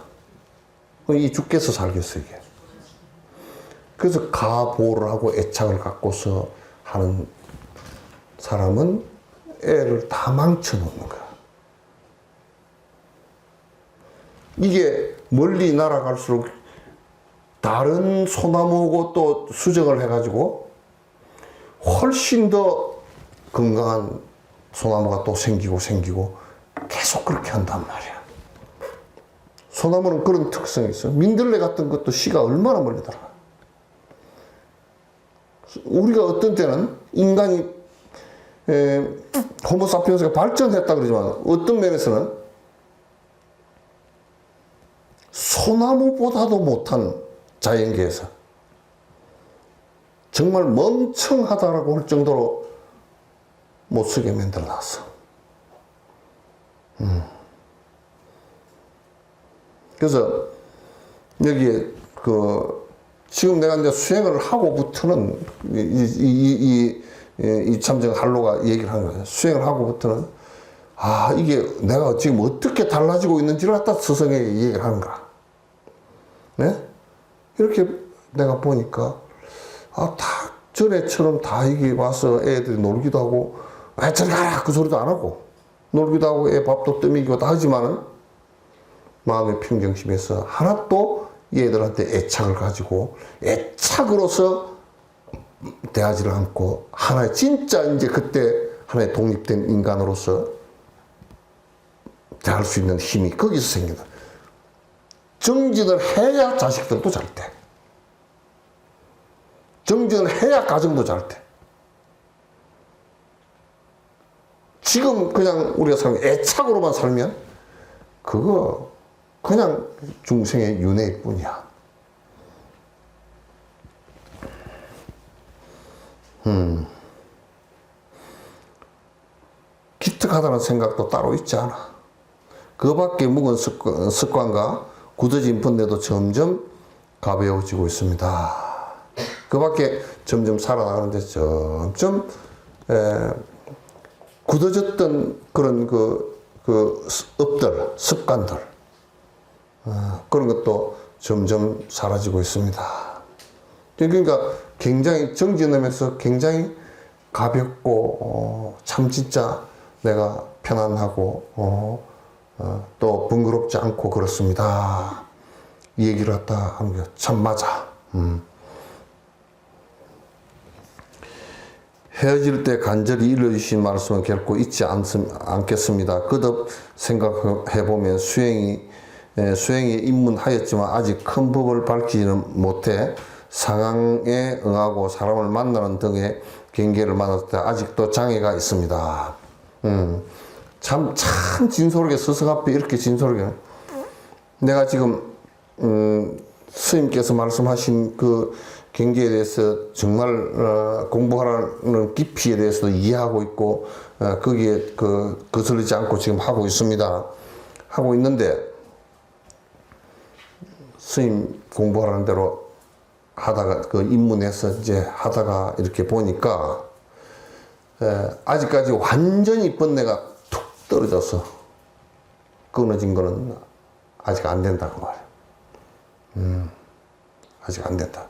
이 죽겠어 살겠어 이게. 그래서 가보를 하고 애착을 갖고서 하는 사람은 애를 다 망쳐놓는 거야. 이게 멀리 날아갈수록 다른 소나무하고 또 수정을 해가지고 훨씬 더 건강한 소나무가 또 생기고 계속 그렇게 한단 말이야. 소나무는 그런 특성이 있어. 민들레 같은 것도 씨가 얼마나 멀리 들어가. 우리가 어떤 때는 인간이 호모사피엔스가 발전했다 그러지만 어떤 면에서는 소나무보다도 못한 자연계에서 정말 멍청하다라고 할 정도로 못쓰게 만들어 놨어. 그래서 여기에 지금 내가 이제 수행을 하고부터는 이 참정 할로가 얘기를 하는 거예요. 수행을 하고부터는 이게 내가 지금 어떻게 달라지고 있는지를 갖다 스승에게 얘기를 하는 거야. 네? 이렇게 내가 보니까 다 전에처럼 다 이게 와서 애들이 놀기도 하고 저리 가라 그 소리도 안 하고 놀기도 하고 애 밥도 떠먹이고 다 하지만은 마음의 평정심에서 하나 또 얘들한테 애착을 가지고 애착으로서 대하지를 않고 하나의 진짜 이제 그때 하나의 독립된 인간으로서 대할 수 있는 힘이 거기서 생긴다. 정진을 해야 자식들도 잘 돼. 정진을 해야 가정도 잘 돼. 지금 그냥 우리가 살면 애착으로만 살면 그거 그냥 중생의 윤회일 뿐이야. 기특하다는 생각도 따로 있지 않아. 그 밖에 묵은 습관과 굳어진 번뇌도 점점 가벼워지고 있습니다. 그 밖에 점점 살아나가는데 점점 굳어졌던 그런 업들, 습관들 그런 것도 점점 사라지고 있습니다. 그러니까 굉장히 정진하면서 굉장히 가볍고 참 진짜 내가 편안하고 또 번거롭지 않고 그렇습니다. 이 얘기를 갖다 하는 게 참 맞아. 헤어질 때 간절히 일러주신 말씀은 결코 잊지 않겠습니다. 거듭 생각해보면 수행에 입문하였지만 아직 큰 법을 밝히지는 못해 상황에 응하고 사람을 만나는 등의 경계를 만났을 때 아직도 장애가 있습니다. 참 진솔하게 스승 앞에 이렇게 진솔하게 내가 지금 스님께서 말씀하신 그 경계에 대해서 정말 공부하라는 깊이에 대해서도 이해하고 있고 거기에 거슬리지 않고 지금 하고 있습니다. 하고 있는데 스님 공부하라는 대로 하다가 그 입문해서 이제 하다가 이렇게 보니까 아직까지 완전히 번뇌가 툭 떨어져서 끊어진 거는 아직 안 된다고 말이에요. 아직 안 된다.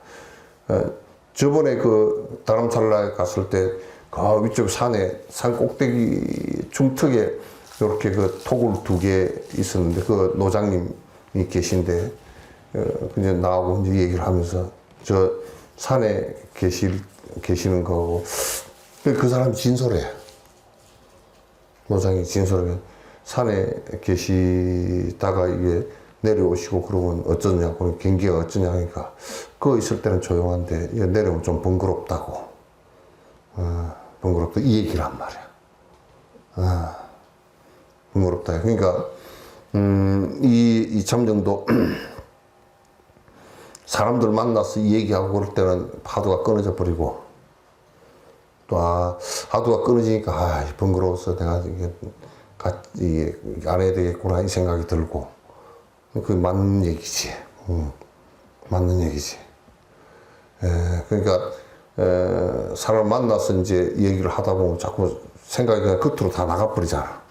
저번에 그 다람살라에 갔을 때 그 위쪽 산에 산 꼭대기 중턱에 이렇게 그 토굴 2개 있었는데 그 노장님이 계신데 그냥 나하고 이제 얘기를 하면서 저 산에 계시는 거고 그 사람이 진솔해. 노장이 진솔하게 산에 계시다가 이게 내려오시고 그러면 어쩌냐고 경계가 어쩌냐 하니까 그거 있을 때는 조용한데 내려오면 좀 번거롭다고 번거롭다 이 얘기를 한 말이야. 번거롭다. 그러니까 이 참정도 사람들 만나서 이 얘기하고 그럴 때는 화두가 끊어져 버리고 또 화두가 끊어지니까 번거로워서 내가 이게 안 해야 되겠구나 이 생각이 들고 그 맞는 얘기지. 맞는 얘기지. 그러니까 사람 만나서 이제 얘기를 하다 보면 자꾸 생각이 그냥 겉으로 다 나가버리잖아.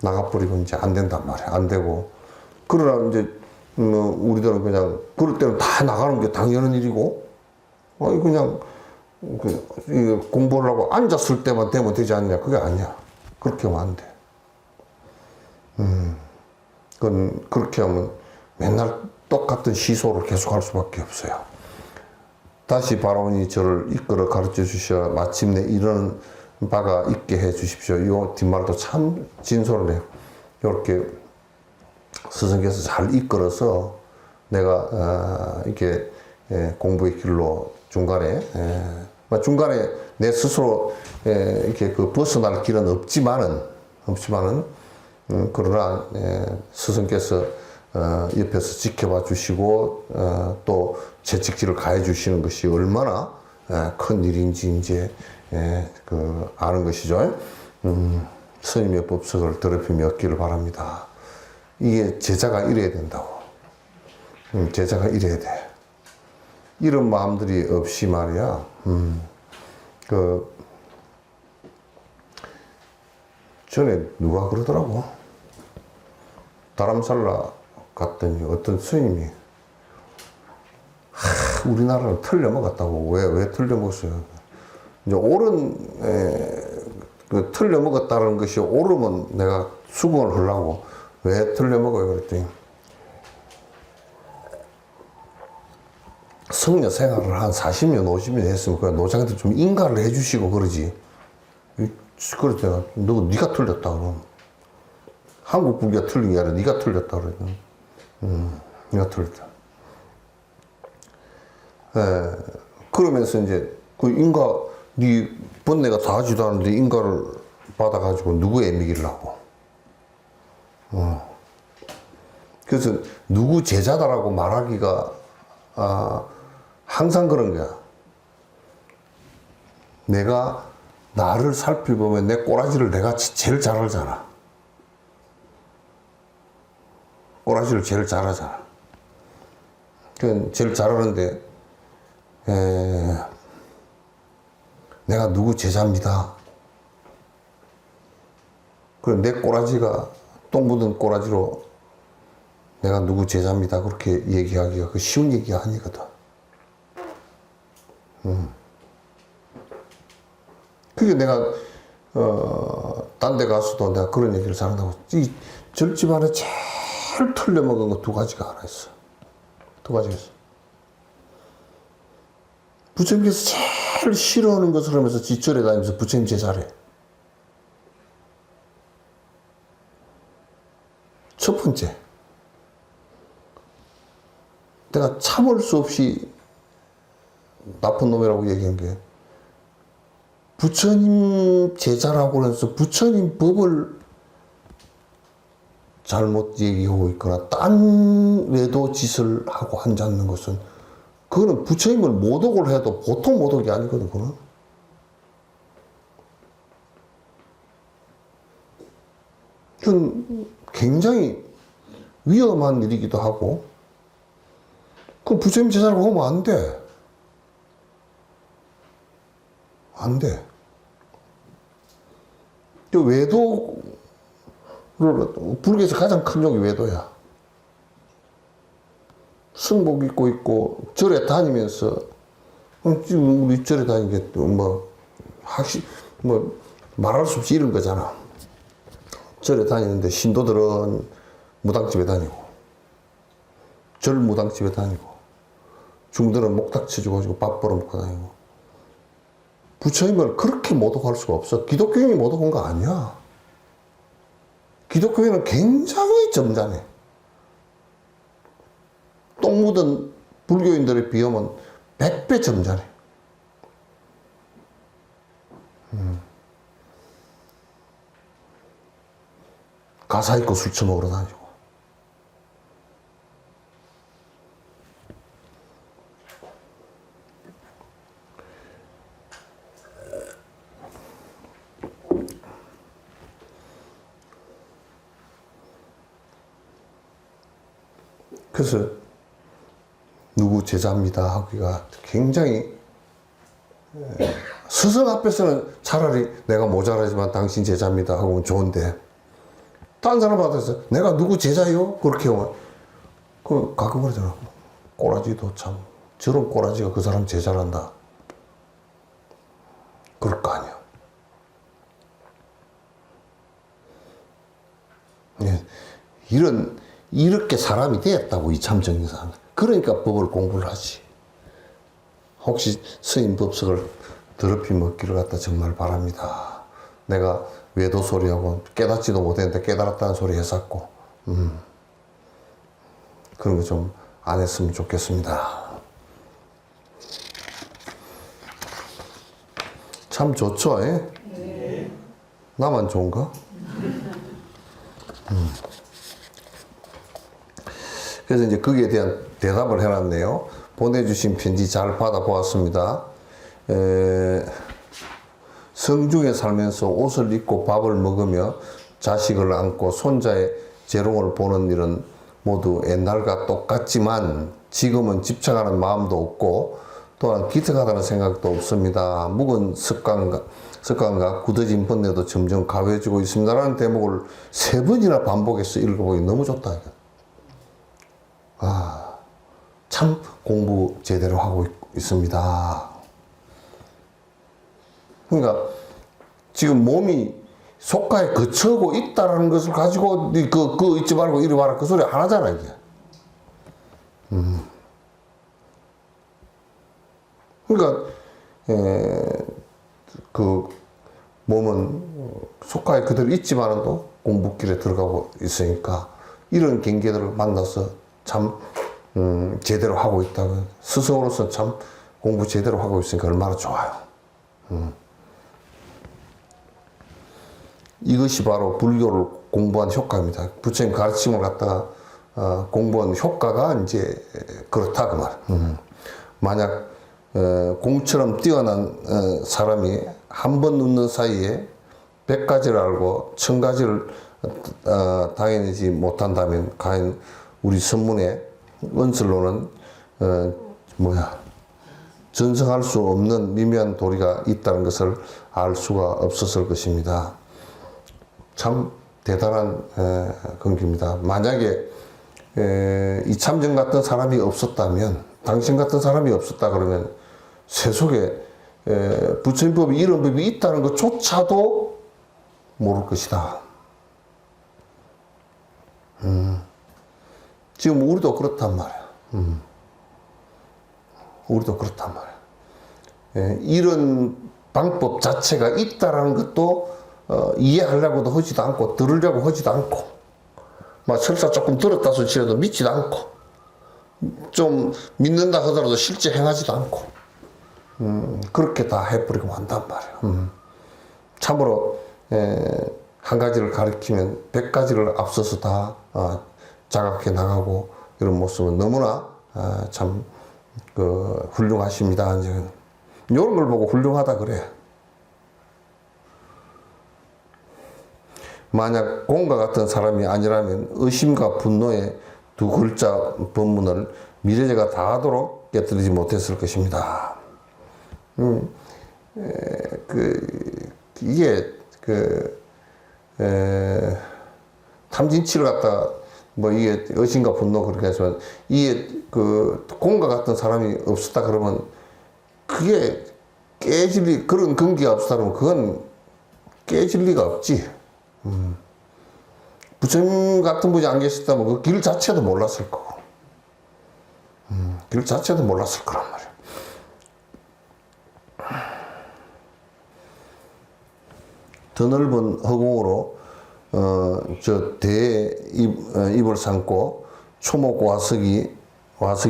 나가버리고 이제 안 된단 말이야. 안 되고. 그러나 이제 우리들은 그냥 그럴 때는 다 나가는 게 당연한 일이고 그냥 공부를 하고 앉았을 때만 되면 되지 않냐. 그게 아니야. 그렇게 하면 안 돼. 그건 그렇게 하면 맨날 똑같은 시소를 계속 할 수밖에 없어요. 다시 바라오니 저를 이끌어 가르쳐 주시어 마침내 이런 바가 있게 해 주십시오. 이 뒷말도 참 진솔해요. 이렇게 스승께서 잘 이끌어서 내가 이렇게 공부의 길로 중간에 내 스스로 이렇게 그 벗어날 길은 없지만은 그러나 스승께서 옆에서 지켜봐 주시고 또 채찍질을 가해 주시는 것이 얼마나 큰 일인지 이제 아는 것이죠. 스님의 법석을 더럽힘이 없기를 바랍니다. 이게 제자가 이래야 된다고. 제자가 이래야 돼. 이런 마음들이 없이 말이야. 전에 누가 그러더라고. 다람살라 갔더니 어떤 스님이 우리나라는 틀려먹었다고. 왜 틀려먹었어요? 이제 옳은 그 틀려먹었다는 것이 옳으면 내가 수긍을 하려고 왜 틀려먹어요? 그랬더니 성녀 생활을 한 40년, 50년 했으면 그 노장한테 좀 인가를 해주시고 그러지. 그랬잖아. 네가 틀렸다 그럼. 한국 불교가 틀린 게 아니라 네가 틀렸다 그랬더니 네가 틀렸다. 그러면서 이제 그 인가 네 번뇌가 다 하지도 않는데 인가를 받아가지고 누구의 애미기를 하고. 그래서 누구 제자다라고 말하기가 항상 그런 거야. 내가 나를 살펴보면 내 꼬라지를 내가 제일 잘 알잖아. 꼬라지를 제일 잘 하잖아. 제일 잘 하는데 내가 누구 제자입니다. 그래 내 꼬라지가 똥 묻은 꼬라지로 내가 누구 제자입니다. 그렇게 얘기하기가 그 쉬운 얘기가 아니거든. 그게 내가 딴 데 가서도 내가 그런 얘기를 잘한다고. 이 절집안에 제일 틀려먹은 거 2가지가 하나 있어. 2가지가 있어. 부처님께서 제일 싫어하는 것을 하면서 지절에 다니면서 부처님 제자래. 첫 번째, 내가 참을 수 없이 나쁜 놈이라고 얘기한 게 부처님 제자라고 해서 부처님 법을 잘못 얘기하고 있거나 딴 외도 짓을 하고 앉았는 것은 그거는 부처님을 모독을 해도 보통 모독이 아니거든. 그거는 그건 굉장히 위험한 일이기도 하고 그 부처님 제자라고 하면 안 돼. 안 돼. 그 외도를 불교에서 가장 큰 욕이 외도야. 승복 입고 있고 절에 다니면서 지금 우리 절에 다니는 게 뭐 말할 수 없이 이런 거잖아. 절에 다니는데 신도들은 무당집에 다니고 절 무당집에 다니고 중들은 목탁 쳐주고 밥 벌어먹고 다니고 부처님을 그렇게 모독할 수가 없어. 기독교인이 모독한 거 아니야. 기독교인은 굉장히 점잖해. 똥 묻은 불교인들에 비하면 100배 점잖해. 가사 있고 술 처먹으러 다니고. 그래서 누구 제자입니다 하기가 굉장히 스승 앞에서는 차라리 내가 모자라지만 당신 제자입니다 하고 좋은데 딴 사람 앞에서 내가 누구 제자요? 그렇게 하면 그 가끔 그러잖아. 꼬라지도 참 저런 꼬라지가 그 사람 제자란다. 그럴 거 아니야. 이렇게 사람이 되었다고 이참정의사는. 그러니까 법을 공부를 하지. 혹시 스님 법석을 더럽히 먹기를 갖다 정말 바랍니다. 내가 외도 소리하고 깨닫지도 못했는데 깨달았다는 소리 했었고 그런 거 좀 안 했으면 좋겠습니다. 참 좋죠? 네. 나만 좋은가? 그래서 이제 거기에 대한 대답을 해놨네요. 보내주신 편지 잘 받아보았습니다. 성중에 살면서 옷을 입고 밥을 먹으며 자식을 안고 손자의 재롱을 보는 일은 모두 옛날과 똑같지만 지금은 집착하는 마음도 없고 또한 기특하다는 생각도 없습니다. 묵은 습관과 굳어진 번뇌도 점점 가벼워지고 있습니다. 라는 대목을 3번이나 반복해서 읽어보기 너무 좋다. 참 공부 제대로 하고 있습니다. 그러니까 지금 몸이 속가에 거쳐오고 있다라는 것을 가지고 그 잊지 말고 이리 와라 그 소리 안 하잖아 이게. 그러니까 그 몸은 속가에 그대로 있지만도 공부길에 들어가고 있으니까 이런 경계들을 만나서 참 제대로 하고 있다고 스승으로서 참 공부 제대로 하고 있으니까 얼마나 좋아요. 이것이 바로 불교를 공부한 효과입니다. 부처님 가르침을 갖다가 공부한 효과가 이제 그렇다 그 말. 만약 공처럼 뛰어난 사람이 한 번 눕는 사이에 100가지를 알고 1000가지를 당해내지 못한다면 과연 우리 선문의 언설로는 전성할 수 없는 미묘한 도리가 있다는 것을 알 수가 없었을 것입니다. 참 대단한 근기입니다. 만약에 이참정 같은 사람이 없었다면, 당신 같은 사람이 없었다 그러면 세속에 부처님법이 이런 법이 있다는 것조차도 모를 것이다. 지금 우리도 그렇단 말이야. 우리도 그렇단 말이야. 이런 방법 자체가 있다라는 것도 이해하려고도 하지도 않고 들으려고 하지도 않고 막 설사 조금 들었다 소치라도 믿지도 않고 좀 믿는다 하더라도 실제 행하지도 않고 그렇게 다 해버리고 한단 말이야. 참으로 한 가지를 가르치면 100가지를 앞서서 다 자각해 나가고 이런 모습은 너무나 참 훌륭하십니다. 이런 걸 보고 훌륭하다 그래. 만약 공과 같은 사람이 아니라면 의심과 분노의 두 글자 법문을 미래제가 다하도록 깨뜨리지 못했을 것입니다. 이게 탐진치를 갖다 이게 의심과 분노 그렇게 하지만 이게 공과 같은 사람이 없었다 그러면 그게 깨질 그런 근기가 없었다 그러면 그건 깨질 리가 없지. 부처님 같은 분이 안 계셨다면 그 길 자체도 몰랐을 거고, 길 자체도 몰랐을 거란 말이야. 더 넓은 허공으로 저 대에 입을 삼고 초목 와석이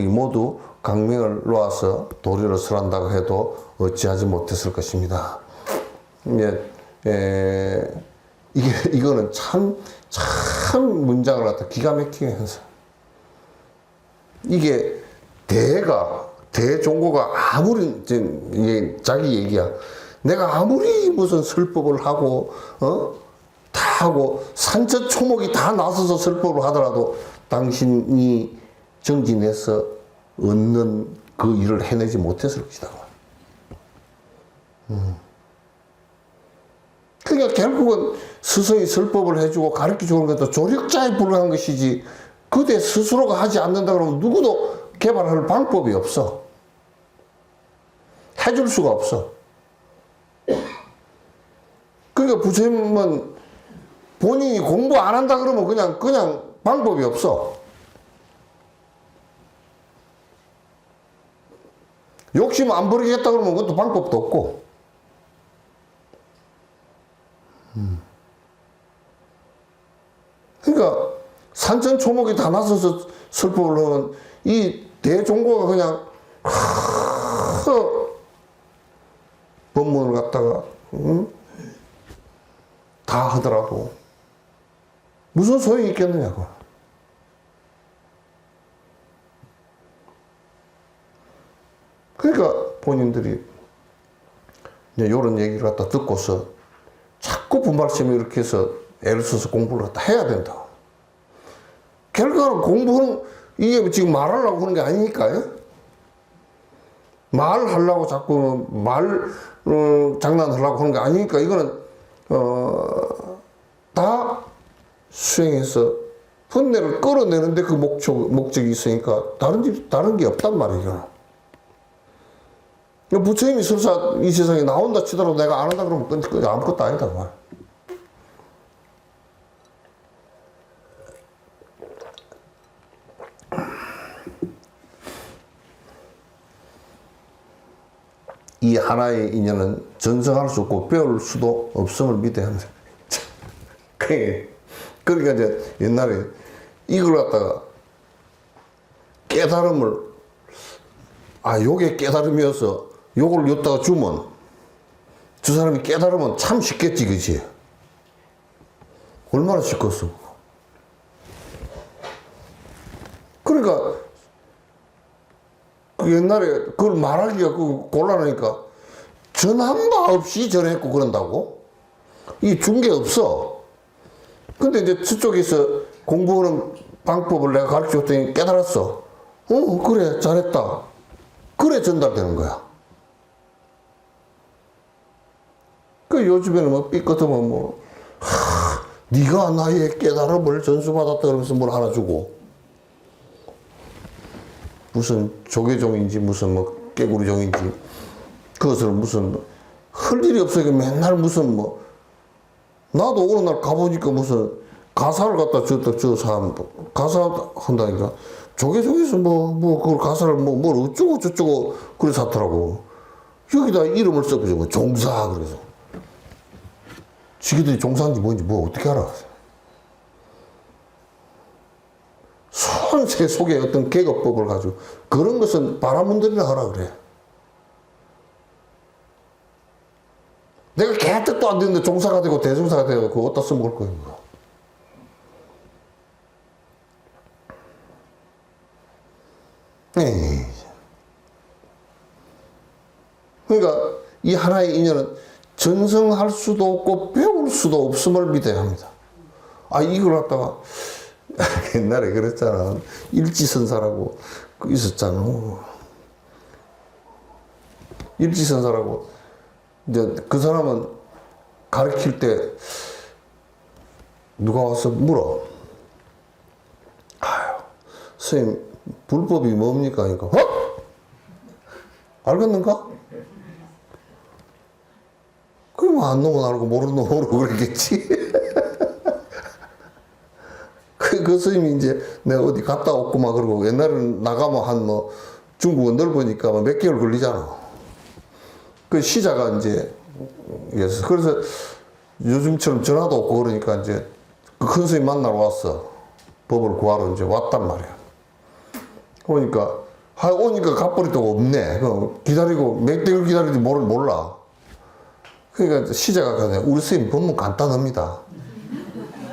모두 강명을 놓아서 도리를 설한다고 해도 어찌하지 못했을 것입니다. 이거는 참 문장을 갖다 기가 막히게 해서 이게 대종고가 아무리 이게 자기 얘기야. 내가 아무리 무슨 설법을 하고 다 하고 산천초목이 다 나서서 설법을 하더라도 당신이 정진해서 얻는 그 일을 해내지 못했을 것이다. 그러니까 결국은 스승이 설법을 해주고 가르쳐주는 것도 조력자에 불과한 것이지 그대 스스로가 하지 않는다 그러면 누구도 개발할 방법이 없어. 해줄 수가 없어. 그러니까 부처님은 본인이 공부 안 한다 그러면 그냥 방법이 없어. 욕심 안 부리겠다 그러면 그것도 방법도 없고. 그러니까 산천초목이 다 나서서 설법을 하면 이 대종고가 그냥 법문을 갖다가 다 하더라도 무슨 소용이 있겠느냐고. 그러니까 본인들이 이제 이런 얘기를 갖다 듣고서 자꾸 분발심이 이렇게 해서 애를 써서 공부를 갖다 해야 된다. 결과는 공부는 이게 지금 말하려고 하는 게 아니니까요. 말하려고 자꾸 장난하려고 하는 게 아니니까 이거는 다 수행해서 번뇌를 끌어내는데 그 목적이 있으니까 다른 게 없단 말이죠. 부처님이 설사 이 세상에 나온다 치더라도 내가 안 한다 그러면 그건 아무것도 아니다. 말. 이 하나의 인연은 전성할 수 없고 배울 수도 없음을 믿어야 합니다. 그러니까 이제 옛날에 이걸 갖다가 깨달음을 요게 깨달음이어서 요걸 엿다가 주면 저 사람이 깨달으면 참 쉽겠지, 그치? 얼마나 쉽겠어. 그러니까 옛날에 그걸 말하기가 곤란하니까 전한 바 없이 전했고 그런다고? 이게 준 게 없어. 근데 이제 저쪽에서 공부하는 방법을 내가 가르쳐 줬더니 깨달았어. 그래, 잘했다. 그래 전달되는 거야. 그 요즘에는 삐끗하면 네가 나의 깨달음을 전수받았다 그러면서 뭘 하나 주고 무슨 조계종인지 무슨 깨구리종인지 그것을 무슨 할 일이 없으니까 맨날 무슨 나도 어느 날 가보니까 무슨 가사를 갖다 줬다 저 사람 가사 한다니까 조계종에서 그걸 가사를 뭘 어쩌고 저쩌고 그래 샀더라고. 여기다 이름을 써가지고 종사 그래서 지기들이 종사인지 뭔지 어떻게 알아. 손세 속에 어떤 계급법을 가지고 그런 것은 바라문들이라 하라 그래. 내가 개떡도 안 되는데 종사가 되고 대종사가 되고 그거 어디다 써먹을 거예요. 에이. 그러니까 이 하나의 인연은 전승할 수도 없고 배울 수도 없음을 믿어야 합니다. 아, 이걸 갖다가 옛날에 그랬잖아. 일지선사라고 있었잖아. 일지선사라고. 이제 그 사람은 가르칠 때 누가 와서 물어. 아유, 선생님, 불법이 뭡니까? 그러니까, 알겠는가? 그럼 안 놈은 알고 모르는 놈은 모르고 그랬겠지. 그 스님이 이제 내가 어디 갔다 왔고 막 그러고 옛날에는 나가면 한 뭐 중국은 넓으니까 몇 개월 걸리잖아. 그 시자가 이제 그래서 요즘처럼 전화도 없고 그러니까 이제 그 큰 스님 만나러 왔어. 법을 구하러 이제 왔단 말이야. 그러니까 오니까 갚버리도 없네. 기다리고 몇 개월 기다리는지 몰라. 그러니까 시자가 그래. 우리 스님 법문 간단합니다.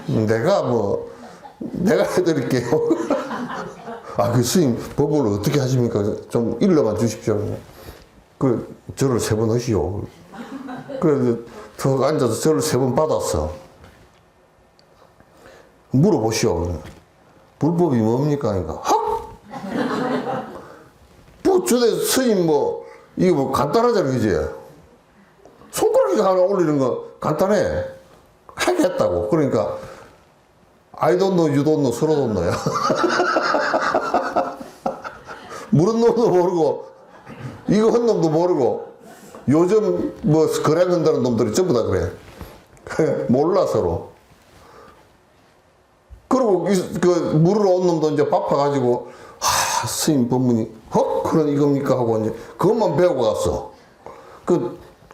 내가 해드릴게요. 아, 그 스님 법을 어떻게 하십니까? 좀 일러만 주십시오. 그 절을 3번 하시오. 그래서 더 앉아서 절을 3번 받았어. 물어보시오. 불법이 뭡니까? 그러니까 헉! 뭐 저대 스님 이거 뭐 간단하잖아, 그지? 손가락이 하나 올리는 거 간단해. 하겠다고. 그러니까 I don't know, you don't know, 서로 don't know야. 물은 놈도 모르고, 이거 한 놈도 모르고, 요즘 거래 건다는 놈들이 전부 다 그래. 몰라, 서로. 그리고 물으러 온 놈도 이제 바빠가지고, 스님 법문이, 그런 이겁니까? 하고 이제 그것만 배우고 갔어.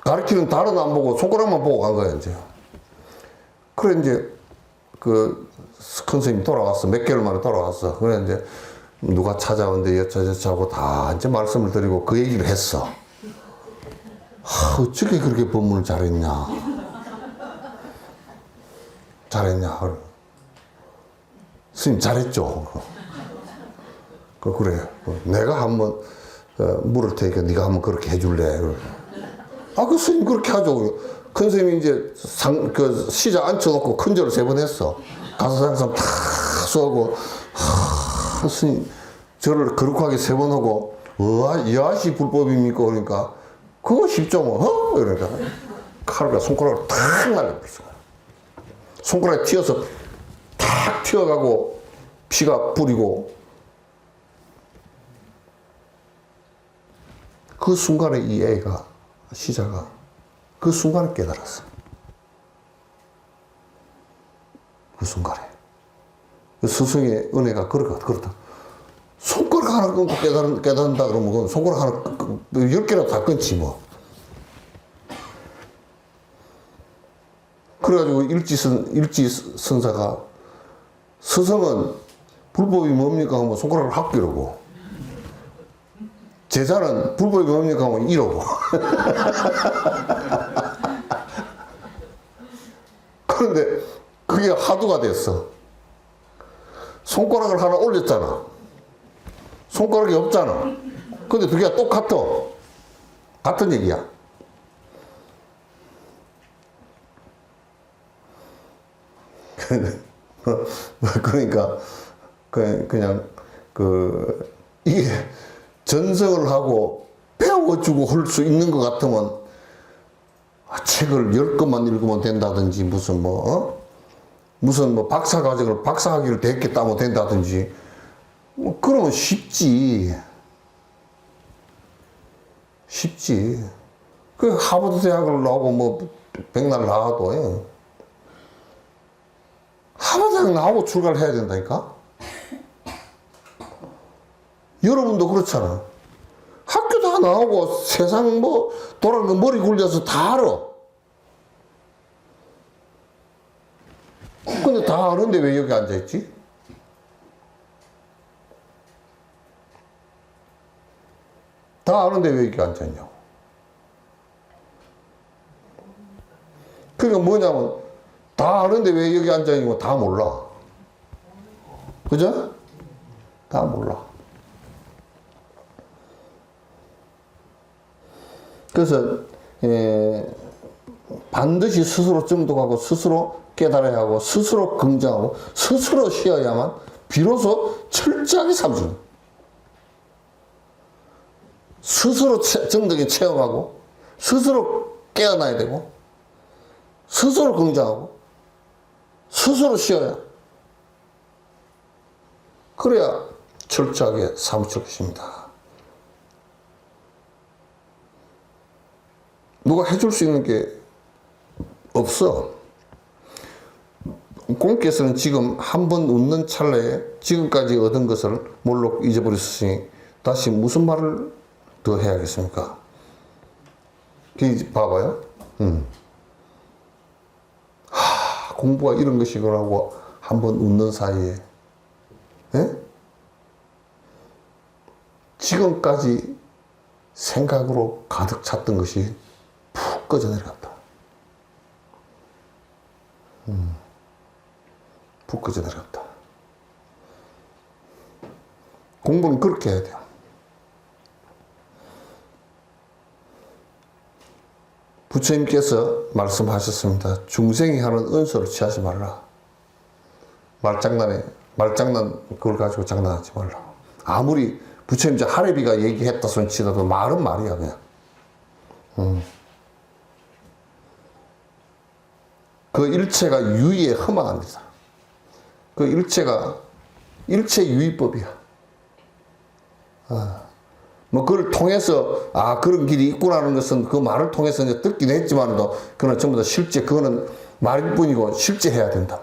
가르치는 달은 안 보고 손가락만 보고 간 거야, 이제. 그래, 이제, 큰 스님이 돌아왔어. 몇 개월 만에 돌아왔어. 그래, 이제, 누가 찾아오는데 여차저차하고 다 이제 말씀을 드리고 그 얘기를 했어. 어떻게 그렇게 법문을 잘했냐. 잘했냐. 스님 잘했죠. 그래. 내가 한번 물을 테니까 네가 한번 그렇게 해줄래. 그 스님 그렇게 하죠. 큰 스님이 이제 시자 앉혀놓고 큰 절을 3번 했어. 가서 항상 다 쏘고, 스님, 절을 거룩하게 3번 하고, 이아시 불법입니까? 그러니까, 그거 쉽죠, 뭐, 이러니까. 칼과 손가락을 탁 날려버렸어. 손가락에 튀어서 탁 튀어가고, 피가 뿌리고, 그 순간에 이 애가, 시자가, 그 순간에 깨달았어. 그 순간에. 스승의 은혜가 그렇다. 손가락 하나 끊고 깨닫는다 그러면 그건 손가락 하나 10개라도 다 끊지 뭐. 그래가지고 일지선사가 스승은 불법이 뭡니까 하면 손가락을 확 이러고 제자는 불법이 뭡니까 하면 이러고 그런데 그게 화두가 됐어. 손가락을 하나 올렸잖아. 손가락이 없잖아. 근데 두 개가 똑같아. 같은 얘기야. 그러니까 그냥 이게 전승을 하고 배워주고 할 수 있는 것 같으면 책을 10권만 읽으면 된다든지 무슨 박사학위를 100개 따면 된다든지 그러면 쉽지. 그 하버드 대학을 나오고 백날 나와도 하버드 대학 나오고 출가를 해야 된다니까. 여러분도 그렇잖아. 학교 다 나오고 세상 돌아가는 거 머리 굴려서 다 알아. 근데 다 아는데 왜 여기 앉아있지? 다 아는데 왜 여기 앉아있냐고. 그러니까 뭐냐면 다 아는데 왜 여기 앉아있는 거 다 몰라. 그죠? 다 몰라. 그래서 반드시 스스로 정독하고 스스로 깨달아야 하고 스스로 긍정하고 스스로 쉬어야만 비로소 철저하게 삼수는 스스로 정덕에 체험하고 스스로 깨어나야 되고 스스로 긍정하고 스스로 쉬어야 그래야 철저하게 사무칠 것입니다. 누가 해줄 수 있는 게 없어. 공께서는 지금 한 번 웃는 찰나에 지금까지 얻은 것을 몰록 잊어버렸으니 다시 무슨 말을 더 해야겠습니까? 봐봐요. 공부가 이런 것이라고 한 번 웃는 사이에 지금까지 생각으로 가득 찼던 것이 푹 꺼져 내려갔다. 푹 꺼져 내려갔다. 공부는 그렇게 해야 돼요. 부처님께서 말씀하셨습니다. 중생이 하는 은소를 취하지 말라. 말장난 그걸 가지고 장난하지 말라. 아무리 부처님 하래비가 얘기했다 손 치더라도 말은 말이야 그냥. 그 일체가 유의에 허망합니다. 그 일체가 일체유의법이야. 뭐 그걸 통해서 그런 길이 있구나는 것은 그 말을 통해서 이제 듣긴 했지만도 그건 전부 다 실제 그거는 말일 뿐이고 실제 해야 된다.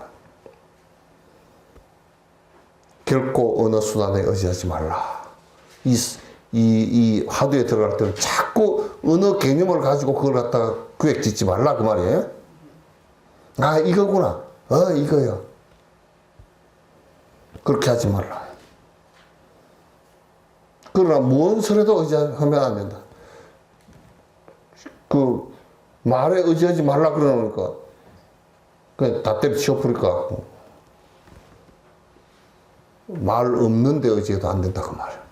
결코 어느 수단에 의지하지 말라. 이 화두에 들어갈 때는 자꾸 어느 개념을 가지고 그걸 갖다가 구획 짓지 말라 그 말이에요. 이거구나. 이거요. 그렇게 하지 말라. 그러나 무언설에도 의지하면 안 된다. 그 말에 의지하지 말라 그러니까 그냥 다 때려치워버릴까. 말 없는 데 의지해도 안 된다 그 말이야.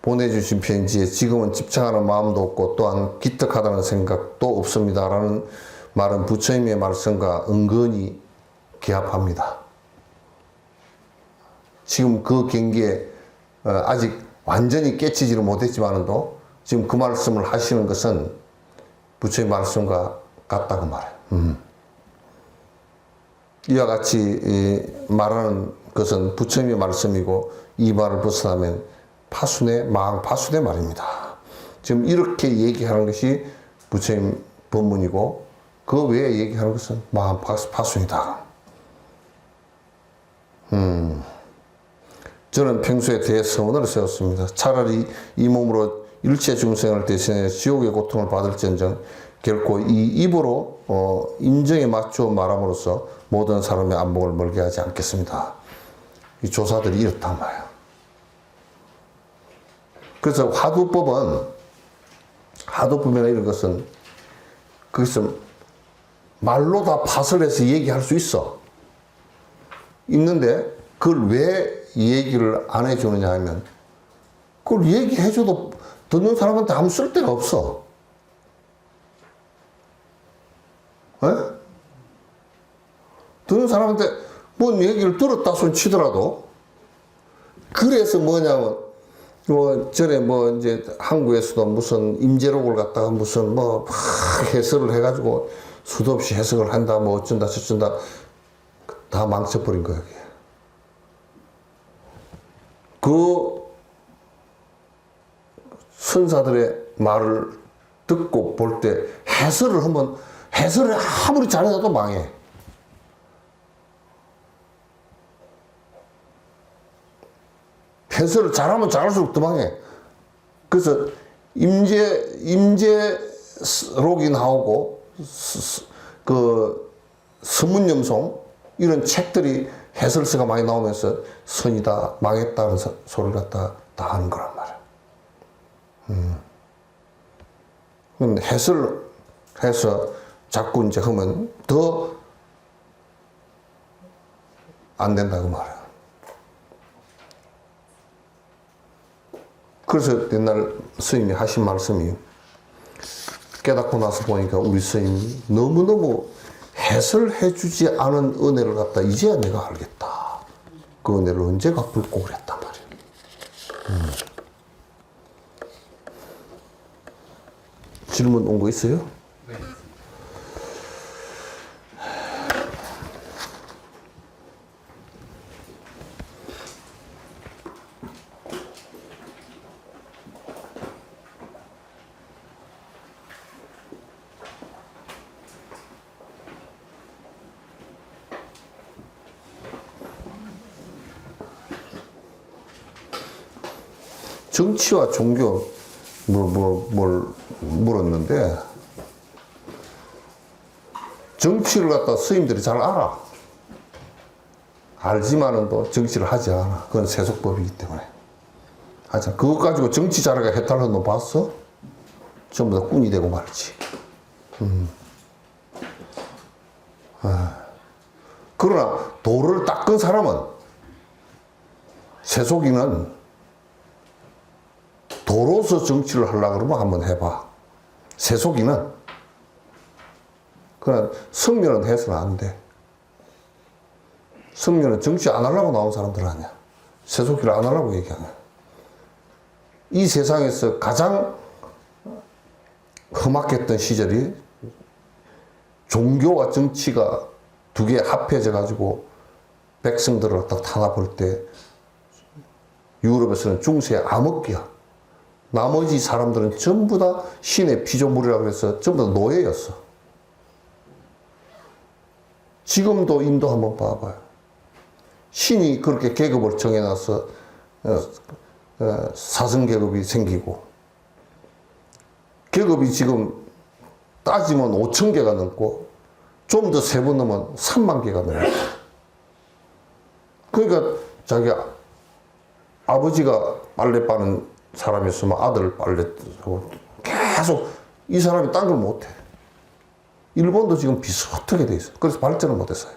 보내주신 편지에 지금은 집착하는 마음도 없고 또한 기특하다는 생각도 없습니다 라는 말은 부처님의 말씀과 은근히 기합합니다. 지금 그 경계에 아직 완전히 깨치지를 못했지만도 지금 그 말씀을 하시는 것은 부처님 말씀과 같다고 말해요. 이와 같이 말하는 것은 부처님의 말씀이고 이 말을 벗어나면 파순의 말입니다. 지금 이렇게 얘기하는 것이 부처님 법문이고 그 외에 얘기하는 것은 파순이다. 저는 평소에 대서원을 세웠습니다. 차라리 이 몸으로 일체 중생을 대신해 지옥의 고통을 받을지언정 결코 이 입으로 인정에 맞추어 말함으로써 모든 사람의 안목을 멀게 하지 않겠습니다. 이 조사들이 이렇단 말이에요. 그래서 화두법이나 이런 것은 그것은 말로 다 파설해서 얘기할 수 있는데 그걸 왜 얘기를 안 해주느냐 하면 그걸 얘기해줘도 듣는 사람한테 아무 쓸데가 없어. 듣는 사람한테 뭔 얘기를 들었다 손 치더라도 그래서 뭐냐면 전에 이제 한국에서도 무슨 임재록을 갖다가 무슨 막 해설을 해가지고 수도 없이 해석을 한다 어쩐다 저쩐다 다 망쳐버린 거야. 그 선사들의 말을 듣고 볼 때 해설을 아무리 잘해도 망해. 해설을 잘하면 잘할수록 더 망해. 그래서 임재록이 나오고 그 서문염송 이런 책들이 해설서가 많이 나오면서 선이다 망했다는 소리를 갖다 다 하는 거란 말이야. 해설해서 자꾸 이제 하면 더 안 된다고 말이야. 그래서 옛날 스님이 하신 말씀이 깨닫고 나서 보니까 우리 스님이 너무너무 해설해주지 않은 은혜를 갖다 이제야 내가 알겠다. 그 은혜를 언제 갚을고 그랬단 말이야. 질문 온 거 있어요? 네. 정치와 종교 뭘 물었는데 정치를 갖다 스님들이 잘 알아. 알지만은 또 정치를 하지 않아. 그건 세속법이기 때문에 하자. 그것 가지고 정치 잘하게 해탈한 너 봤어? 전부 다 꾼이 되고 말지. 그러나 도를 닦은 사람은 세속인은 도로서 정치를 하려고 그러면 한번 해봐. 세속인은. 그러나 성면은 해서는 안 돼. 성면은 정치 안 하려고 나온 사람들 아니야. 세속일을 안 하려고 얘기하냐. 이 세상에서 가장 험악했던 시절이 종교와 정치가 두 개 합해져 가지고 백성들을 딱 탄압할 때 유럽에서는 중세의 암흑기야. 나머지 사람들은 전부 다 신의 피조물이라고 해서 전부 다 노예였어. 지금도 인도 한번 봐봐요. 신이 그렇게 계급을 정해놔서 사성계급이 생기고 계급이 지금 따지면 5천 개가 넘고 좀 더 세분 넘으면 3만 개가 넘어. 그러니까 자기 아버지가 빨래 빠는 사람이었으면 아들 빨래 하고 계속 이 사람이 딴 걸 못해. 일본도 지금 비슷하게 돼 있어. 그래서 발전을 못했어.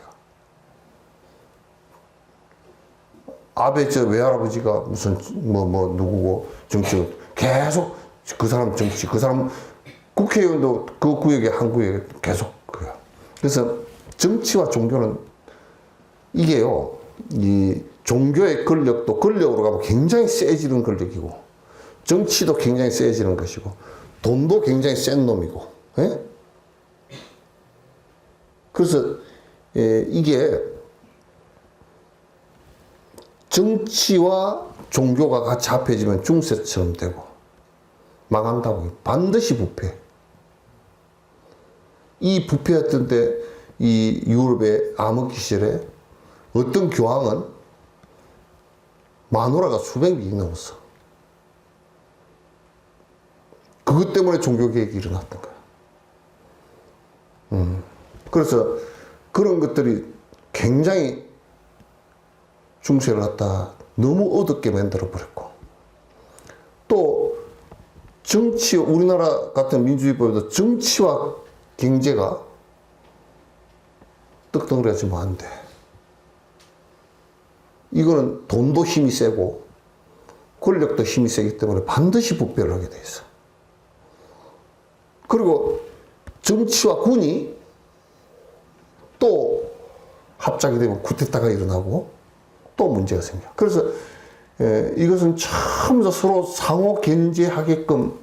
아베 저 외할아버지가 무슨 누구고 정치 계속 그 사람 정치 그 사람 국회의원도 그 구역에 한 구역에 계속 그야. 그래서 정치와 종교는 이게요. 이 종교의 권력도 권력으로 가면 굉장히 세지는 권력이고 정치도 굉장히 세지는 것이고 돈도 굉장히 센 놈이고. 예? 그래서 이게 정치와 종교가 같이 합해지면 중세처럼 되고 망한다고. 반드시 부패. 이 부패했던 때 이 유럽의 암흑기 시절에 어떤 교황은 마누라가 수백 명이 넘었어. 그것 때문에 종교개혁이 일어났던 거야. 그래서 그런 것들이 굉장히 중세를 갖다 너무 어둡게 만들어 버렸고 또 정치 우리나라 같은 민주주의법에도 정치와 경제가 떡덩어리하지면 안 돼. 이거는 돈도 힘이 세고 권력도 힘이 세기 때문에 반드시 부패를 하게 돼 있어. 그리고 정치와 군이 또 합작이 되면 쿠데타가 일어나고 또 문제가 생겨. 그래서 이것은 처음부터 서로 상호 견제하게끔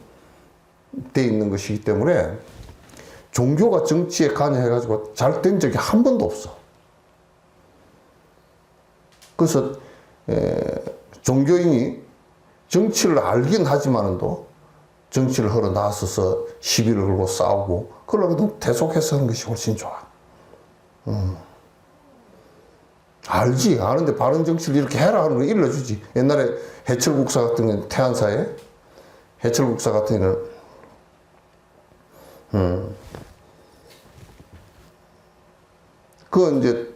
돼 있는 것이기 때문에 종교가 정치에 관여해가지고 잘 된 적이 한 번도 없어. 그래서 종교인이 정치를 알긴 하지만도 정치를 하러 나서서 시비를 걸고 싸우고 그러려고 대속해서 하는 것이 훨씬 좋아. 알지. 아는데 바른 정치를 이렇게 해라 하는 거 일러주지. 옛날에 해철국사 같은 경우는 태안사에 해철국사 같은 경우는 그건 이제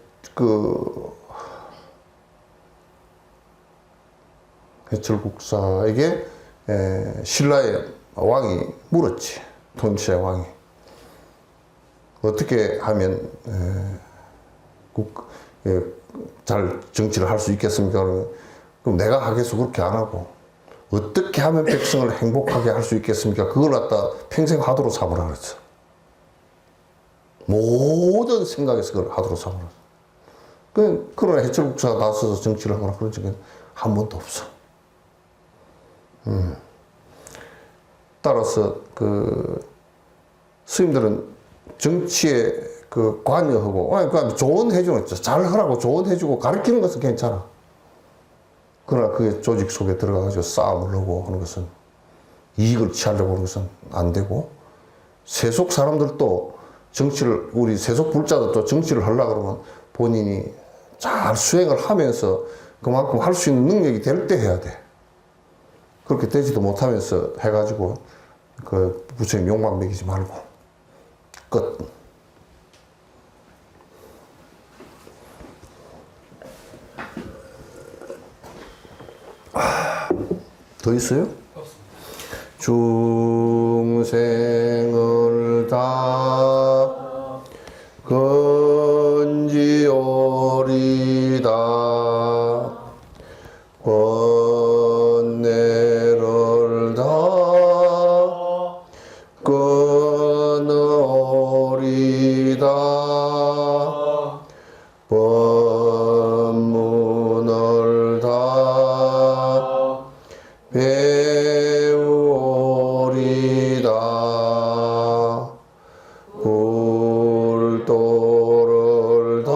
해철국사에게 신라의 왕이 물었지. 통치의 왕이. 어떻게 하면 잘 정치를 할 수 있겠습니까? 그럼 내가 하겠어 그렇게 안 하고 어떻게 하면 백성을 행복하게 할 수 있겠습니까? 그걸 갖다 평생 하도록 삼으라 그랬어. 모든 생각에서 그걸 하도록 삼으라. 그러나 해철 국사가 나서서 정치를 하거나 그런 적은 한 번도 없어. 따라서 스님들은 정치에 관여하고, 그러니까 조언해주는 거죠. 잘 하라고 조언해주고 가르치는 것은 괜찮아. 그러나 그 조직 속에 들어가가지고 싸움을 하고 하는 것은, 이익을 취하려고 하는 것은 안 되고, 세속 사람들도 정치를, 우리 세속 불자들도 정치를 하려고 그러면 본인이 잘 수행을 하면서 그만큼 할 수 있는 능력이 될 때 해야 돼. 그렇게 되지도 못하면서 해가지고 부처님 욕만 먹이지 말고 끝. 더 있어요? 중생을 다 건지오리다 번뇌를 다 끊으오리다 법문을 다 배우오리다 굴도를 다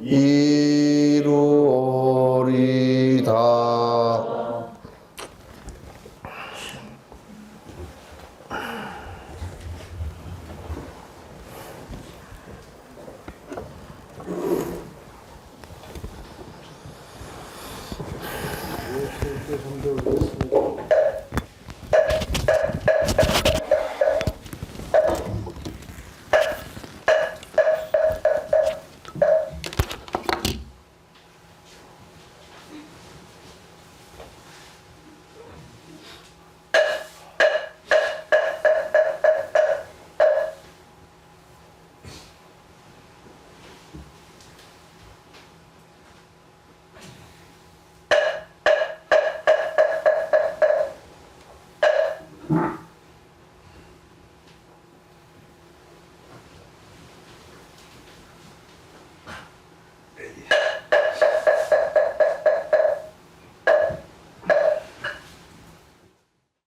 이루오리다. 네,